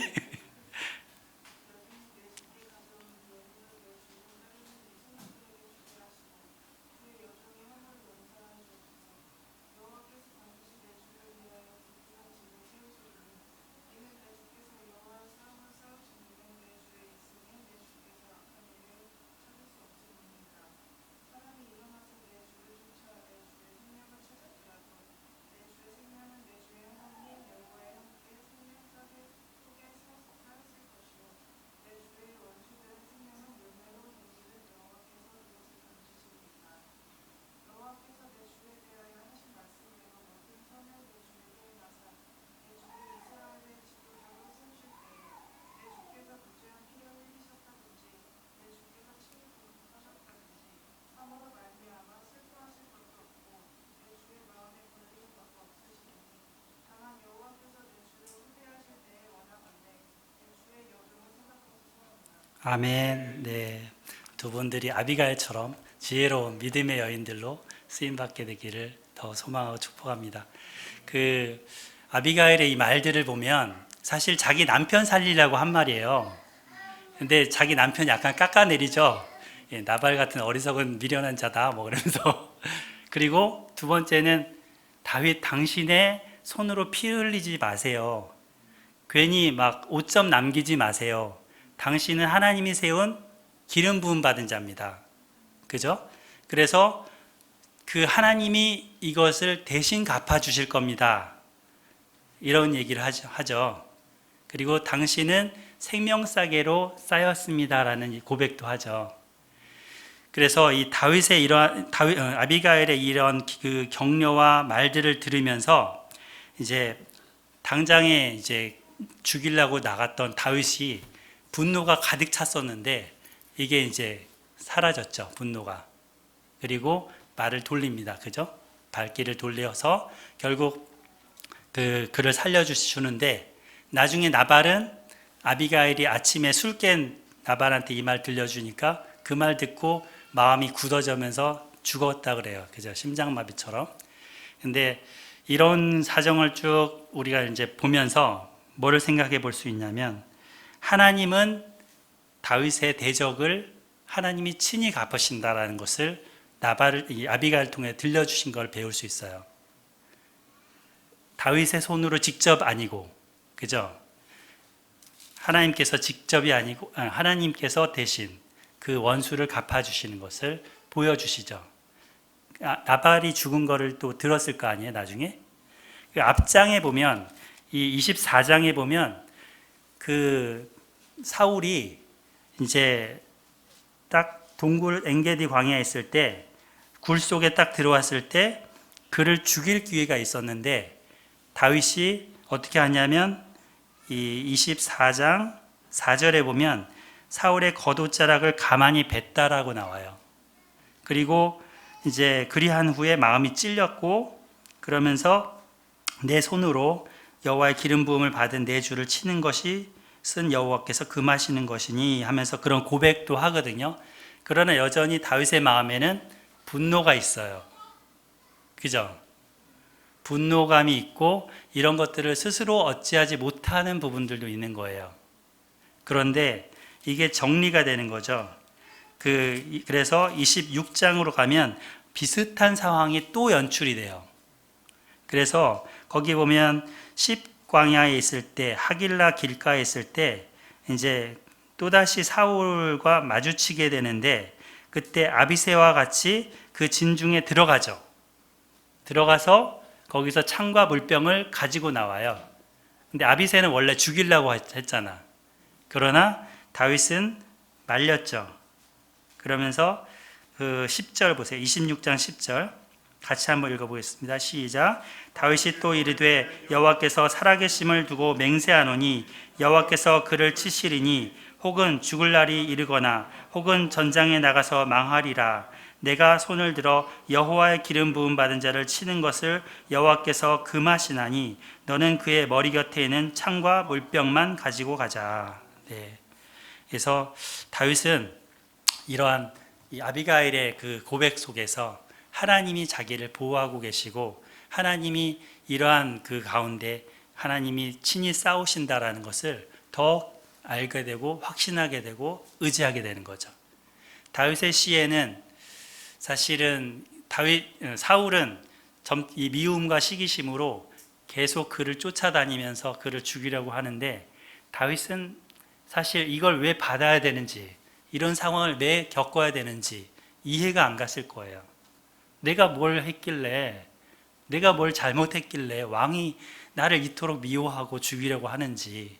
[SPEAKER 1] 아멘. 네, 두 분들이 아비가일처럼 지혜로운 믿음의 여인들로 쓰임받게 되기를 더 소망하고 축복합니다. 그 아비가일의 이 말들을 보면 사실 자기 남편 살리려고 한 말이에요. 근데 자기 남편 약간 깎아내리죠. 나발 같은 어리석은 미련한 자다 뭐 그러면서. 그리고 두 번째는 다윗, 당신의 손으로 피 흘리지 마세요. 괜히 막 오점 남기지 마세요. 당신은 하나님이 세운 기름 부음 받은 자입니다. 그죠? 그래서 그 하나님이 이것을 대신 갚아 주실 겁니다. 이런 얘기를 하죠. 그리고 당신은 생명싸개로 쌓였습니다라는 고백도 하죠. 그래서 이 다윗의 아비가일의 이런 그 격려와 말들을 들으면서 이제 당장에 이제 죽이려고 나갔던 다윗이 분노가 가득 찼었는데 이게 이제 사라졌죠. 분노가. 그리고 말을 돌립니다. 그죠? 발길을 돌려서 결국 그를 살려주시는데, 나중에 나발은 아비가일이 아침에 술 깬 나발한테 이 말 들려주니까 그 말 듣고 마음이 굳어져면서 죽었다 그래요. 그죠? 심장마비처럼. 근데 이런 사정을 쭉 우리가 이제 보면서 뭐를 생각해 볼 수 있냐면, 하나님은 다윗의 대적을 하나님이 친히 갚으신다라는 것을 이 아비가일 통해 들려주신 걸 배울 수 있어요. 다윗의 손으로 직접 아니고, 그죠? 하나님께서 직접이 아니고, 하나님께서 대신 그 원수를 갚아주시는 것을 보여주시죠. 나발이 죽은 거를 또 들었을 거 아니에요, 나중에? 그 앞장에 보면 이 24장에 보면 그 사울이 이제 딱 동굴 엔게디 광야에 있을 때, 굴 속에 딱 들어왔을 때 그를 죽일 기회가 있었는데 다윗이 어떻게 하냐면 이 24장 4절에 보면 사울의 겉옷자락을 가만히 뱉다라고 나와요. 그리고 이제 그리한 후에 마음이 찔렸고 그러면서 내 손으로 여호와의 기름 부음을 받은 내 주를 치는 것이 쓴 여호와께서 금하시는 것이니 하면서 그런 고백도 하거든요. 그러나 여전히 다윗의 마음에는 분노가 있어요. 그죠? 분노감이 있고 이런 것들을 스스로 어찌하지 못하는 부분들도 있는 거예요. 그런데 이게 정리가 되는 거죠. 그래서 26장으로 가면 비슷한 상황이 또 연출이 돼요. 그래서 거기 보면 10광야에 있을 때, 하길라 길가에 있을 때 이제 또다시 사울과 마주치게 되는데 그때 아비새와 같이 그 진중에 들어가죠. 들어가서 거기서 창과 물병을 가지고 나와요. 근데 아비새는 원래 죽이려고 했잖아. 그러나 다윗은 말렸죠. 그러면서 그 10절 보세요. 26장 10절 같이 한번 읽어보겠습니다. 시작. 다윗이 또 이르되 여호와께서 살아계심을 두고 맹세하노니 여호와께서 그를 치시리니 혹은 죽을 날이 이르거나 혹은 전장에 나가서 망하리라. 내가 손을 들어 여호와의 기름 부음 받은 자를 치는 것을 여호와께서 금하시나니 너는 그의 머리 곁에 있는 창과 물병만 가지고 가자. 네. 그래서 다윗은 이러한 이 아비가일의 그 고백 속에서 하나님이 자기를 보호하고 계시고 하나님이 이러한 그 가운데 하나님이 친히 싸우신다라는 것을 더 알게 되고 확신하게 되고 의지하게 되는 거죠. 다윗의 시에는 사실은 사울은 이 미움과 시기심으로 계속 그를 쫓아다니면서 그를 죽이려고 하는데 다윗은 사실 이걸 왜 받아야 되는지, 이런 상황을 왜 겪어야 되는지 이해가 안 갔을 거예요. 내가 뭘 했길래, 내가 뭘 잘못했길래 왕이 나를 이토록 미워하고 죽이려고 하는지.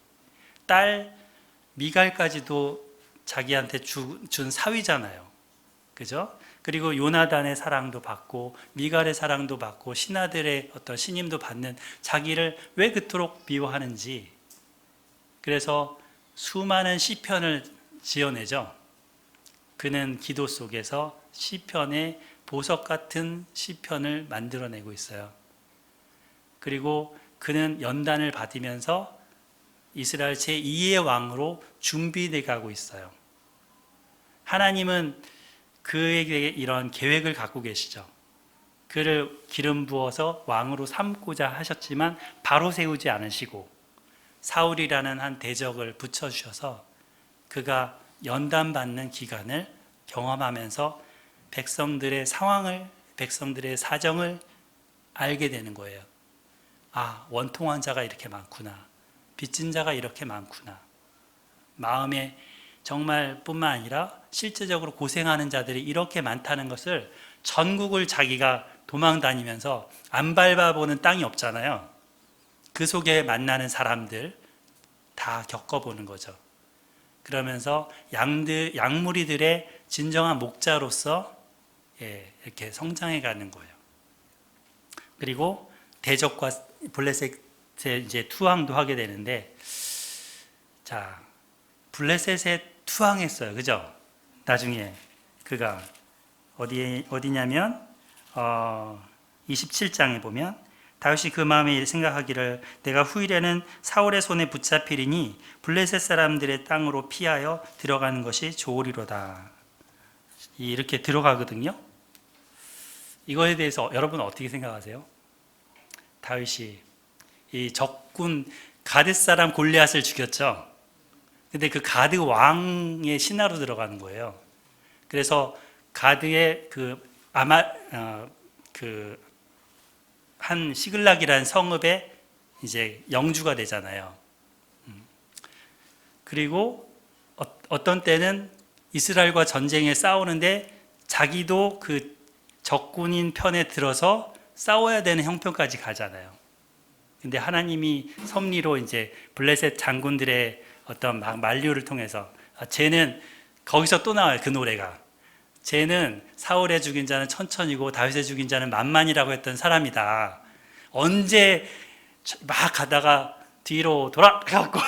[SPEAKER 1] 딸 미갈까지도 자기한테 준 사위잖아요. 그죠? 그리고 요나단의 사랑도 받고 미갈의 사랑도 받고 신하들의 어떤 신임도 받는 자기를 왜 그토록 미워하는지. 그래서 수많은 시편을 지어내죠. 그는 기도 속에서 시편의 보석 같은 시편을 만들어내고 있어요. 그리고 그는 연단을 받으면서 이스라엘 제2의 왕으로 준비돼 가고 있어요. 하나님은 그에게 이런 계획을 갖고 계시죠. 그를 기름 부어서 왕으로 삼고자 하셨지만 바로 세우지 않으시고 사울이라는 한 대적을 붙여주셔서 그가 연단받는 기간을 경험하면서 백성들의 상황을, 백성들의 사정을 알게 되는 거예요. 아, 원통한 자가 이렇게 많구나. 빚진 자가 이렇게 많구나. 마음에 정말 뿐만 아니라 실제적으로 고생하는 자들이 이렇게 많다는 것을 전국을 자기가 도망 다니면서 안 밟아보는 땅이 없잖아요. 그 속에 만나는 사람들 다 겪어보는 거죠. 그러면서 양무리들의 진정한 목자로서 이렇게 성장해 가는 거예요. 그리고 대적과 블레셋의 이제 투항도 하게 되는데, 자, 블레셋에 투항했어요. 그죠? 나중에 그가 어디냐면 27장에 보면 다윗이 그 마음에 생각하기를 내가 후일에는 사울의 손에 붙잡히리니 블레셋 사람들의 땅으로 피하여 들어가는 것이 좋으리로다. 이렇게 들어가거든요. 이거에 대해서 여러분 어떻게 생각하세요? 다윗이 이 적군 가드 사람 골리앗을 죽였죠. 근데 그 가드 왕의 신하로 들어가는 거예요. 그래서 가드의 한 시글락이라는 성읍에 이제 영주가 되잖아요. 그리고 어떤 때는 이스라엘과 전쟁에 싸우는데 자기도 그 적군인 편에 들어서 싸워야 되는 형편까지 가잖아요. 근데 하나님이 섭리로 이제 블레셋 장군들의 어떤 막 만류를 통해서 쟤는 거기서 또 나와요. 그 노래가. 쟤는 사울의 죽인 자는 천천이고 다윗의 죽인 자는 만만이라고 했던 사람이다. 언제 막 가다가 뒤로 돌아가고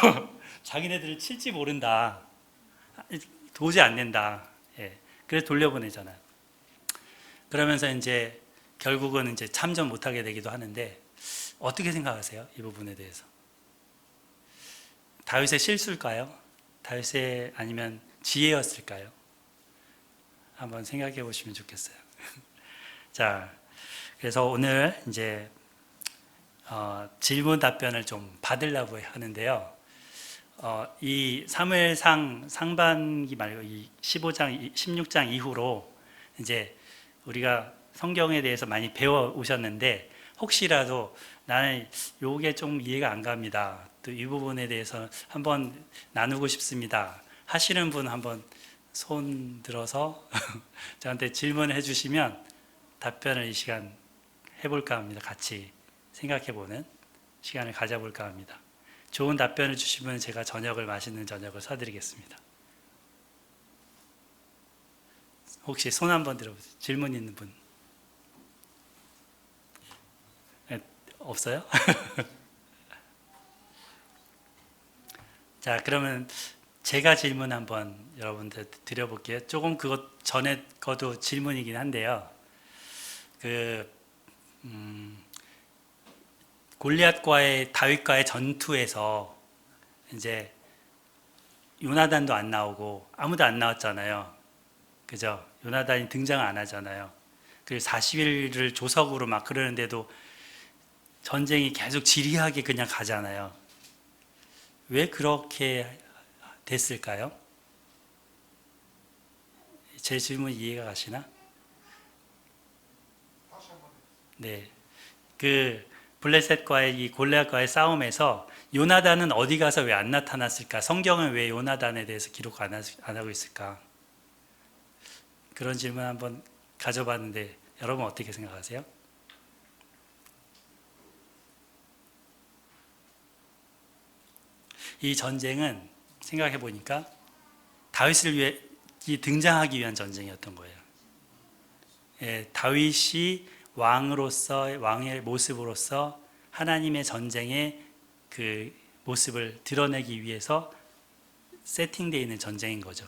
[SPEAKER 1] 자기네들을 칠지 모른다. 도저히 안 된다. 예. 그래서 돌려보내잖아요. 그러면서 이제 결국은 이제 참전 못하게 되기도 하는데 어떻게 생각하세요? 이 부분에 대해서. 다윗의 실수일까요? 다윗의 아니면 지혜였을까요? 한번 생각해 보시면 좋겠어요. 자, 그래서 오늘 이제 질문 답변을 좀 받으려고 하는데요. 이 사무엘상 상반기 말고 이 15장, 16장 이후로 이제 우리가 성경에 대해서 많이 배워 오셨는데 혹시라도 나는 요게 좀 이해가 안 갑니다. 또 이 부분에 대해서 한번 나누고 싶습니다. 하시는 분 한번 손 들어서 저한테 질문을 해주시면 답변을 이 시간 해볼까 합니다. 같이 생각해보는 시간을 가져볼까 합니다. 좋은 답변을 주시면 제가 저녁을 맛있는 저녁을 사드리겠습니다. 혹시 손 한번 들어보세요. 질문 있는 분? 네, 없어요? 자, 그러면 제가 질문 한번 여러분들 드려볼게요. 조금 그것 전에 거도 질문이긴 한데요. 골리앗과의 다윗과의 전투에서 이제 요나단도 안 나오고 아무도 안 나왔잖아요. 그죠? 요나단이 등장 안 하잖아요. 그리고 40일을 조석으로 막 그러는데도 전쟁이 계속 지리하게 그냥 가잖아요. 왜 그렇게 됐을까요? 제 질문 이해가 가시나? 네. 그 블레셋과의 이 골리앗과의 싸움에서 요나단은 어디 가서 왜 안 나타났을까? 성경은 왜 요나단에 대해서 기록 안 하고 있을까? 그런 질문 한번 가져봤는데 여러분 어떻게 생각하세요? 이 전쟁은 생각해 보니까 다윗을 위해 등장하기 위한 전쟁이었던 거예요. 예, 다윗이 왕으로서 왕의 모습으로서 하나님의 전쟁의 그 모습을 드러내기 위해서 세팅되어 있는 전쟁인 거죠.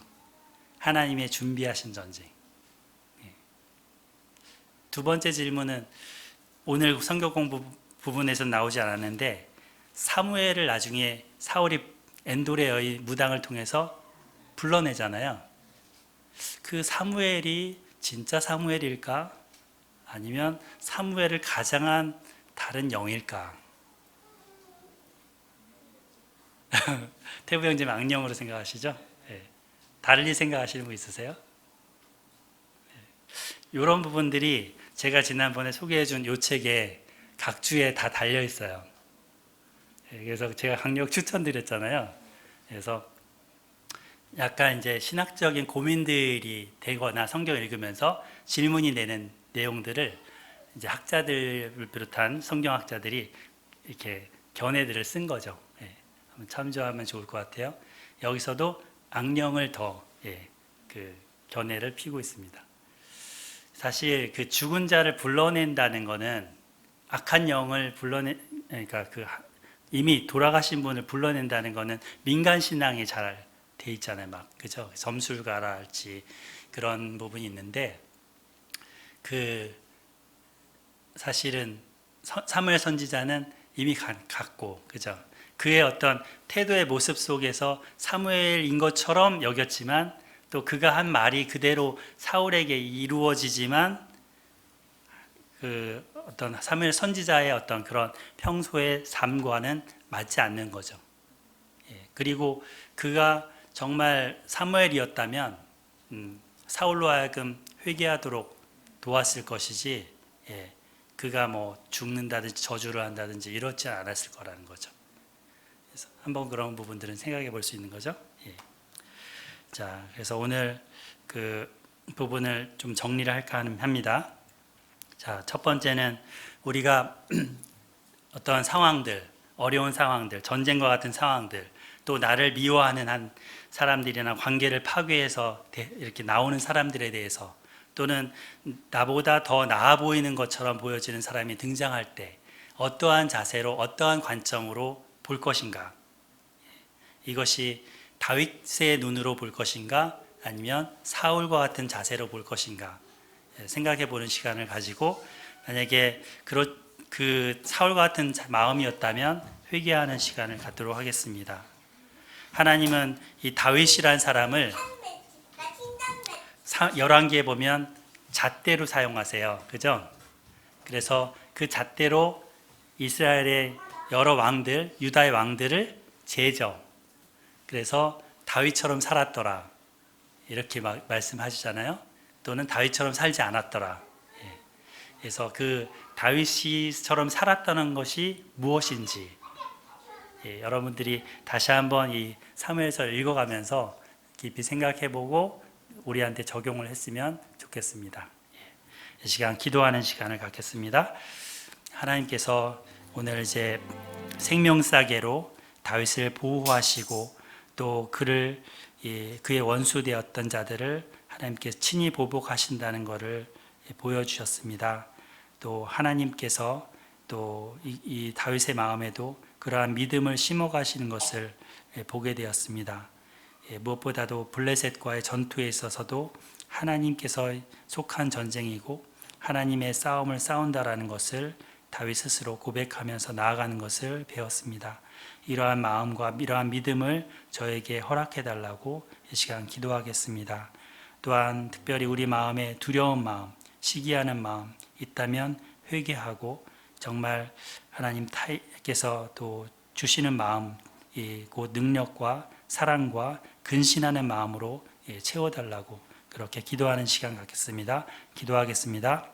[SPEAKER 1] 하나님의 준비하신 전쟁. 예. 두 번째 질문은 오늘 성경 공부 부분에서 나오지 않았는데 사무엘을 나중에 사울이 엔도레의 무당을 통해서 불러내잖아요. 그 사무엘이 진짜 사무엘일까? 아니면 사무엘을 가장한 다른 영일까? 태부 형제는 악령으로 생각하시죠? 네. 달리 생각하시는 분 있으세요? 네. 이런 부분들이 제가 지난번에 소개해준 이 책에 각 주에 다 달려 있어요. 네. 그래서 제가 강력 추천드렸잖아요. 그래서 약간 이제 신학적인 고민들이 되거나 성경을 읽으면서 질문이 되는 내용들을 이제 학자들을 비롯한 성경학자들이 이렇게 견해들을 쓴 거죠. 예, 한번 참조하면 좋을 것 같아요. 여기서도 악령을 더 그 견해를 피고 있습니다. 사실 그 죽은 자를 불러낸다는 거는 악한 영을 그러니까 그 이미 돌아가신 분을 불러낸다는 거는 민간 신앙에 잘 돼 있잖아요, 막 그죠? 점술가라 할지 그런 부분이 있는데 그 사실은 사무엘 선지자는 이미 갔고 그죠? 그의 어떤 태도의 모습 속에서 사무엘인 것처럼 여겼지만 또 그가 한 말이 그대로 사울에게 이루어지지만 그 어떤 사무엘 선지자의 어떤 그런 평소의 삶과는 맞지 않는 거죠. 예, 그리고 그가 정말 사무엘이었다면 사울로 하여금 회개하도록 도왔을 것이지 그가 뭐 죽는다든지 저주를 한다든지 이렇지 않았을 거라는 거죠. 그래서 한번 그런 부분들은 생각해 볼 수 있는 거죠. 예. 자, 그래서 오늘 그 부분을 좀 정리를 할까 합니다. 자, 첫 번째는 우리가 어떠한 상황들, 어려운 상황들, 전쟁과 같은 상황들, 또 나를 미워하는 한 사람들이나 관계를 파괴해서 이렇게 나오는 사람들에 대해서, 또는 나보다 더 나아 보이는 것처럼 보여지는 사람이 등장할 때 어떠한 자세로, 어떠한 관점으로 볼 것인가? 이것이 다윗의 눈으로 볼 것인가? 아니면 사울과 같은 자세로 볼 것인가? 생각해 보는 시간을 가지고, 만약에 그 사울과 같은 마음이었다면 회개하는 시간을 갖도록 하겠습니다. 하나님은 이 다윗이란 사람을 열왕기에 보면 잣대로 사용하세요. 그죠? 그래서 그 잣대로 이스라엘의 여러 왕들, 유다의 왕들을 제죠. 그래서 다윗처럼 살았더라, 이렇게 말씀하시잖아요. 또는 다윗처럼 살지 않았더라. 그래서 그 다윗이처럼 살았다는 것이 무엇인지, 여러분들이 다시 한번 이 사무엘서를 읽어가면서 깊이 생각해보고 우리한테 적용을 했으면 좋겠습니다. 이 시간 기도하는 시간을 갖겠습니다. 하나님께서 오늘 이제 생명사계로 다윗을 보호하시고 또 그를 그의 원수 되었던 자들을 하나님께서 친히 보복하신다는 것을 보여주셨습니다. 또 하나님께서 또 이 다윗의 마음에도 그러한 믿음을 심어 가시는 것을 보게 되었습니다. 무엇보다도 블레셋과의 전투에 있어서도 하나님께서 속한 전쟁이고 하나님의 싸움을 싸운다라는 것을 다윗 스스로 고백하면서 나아가는 것을 배웠습니다. 이러한 마음과 이러한 믿음을 저에게 허락해 달라고 이 시간 기도하겠습니다. 또한 특별히 우리 마음에 두려운 마음, 시기하는 마음 있다면 회개하고 정말 하나님께서 또 주시는 마음, 그 능력과 사랑과 근신하는 마음으로 채워달라고 그렇게 기도하는 시간 갖겠습니다. 기도하겠습니다.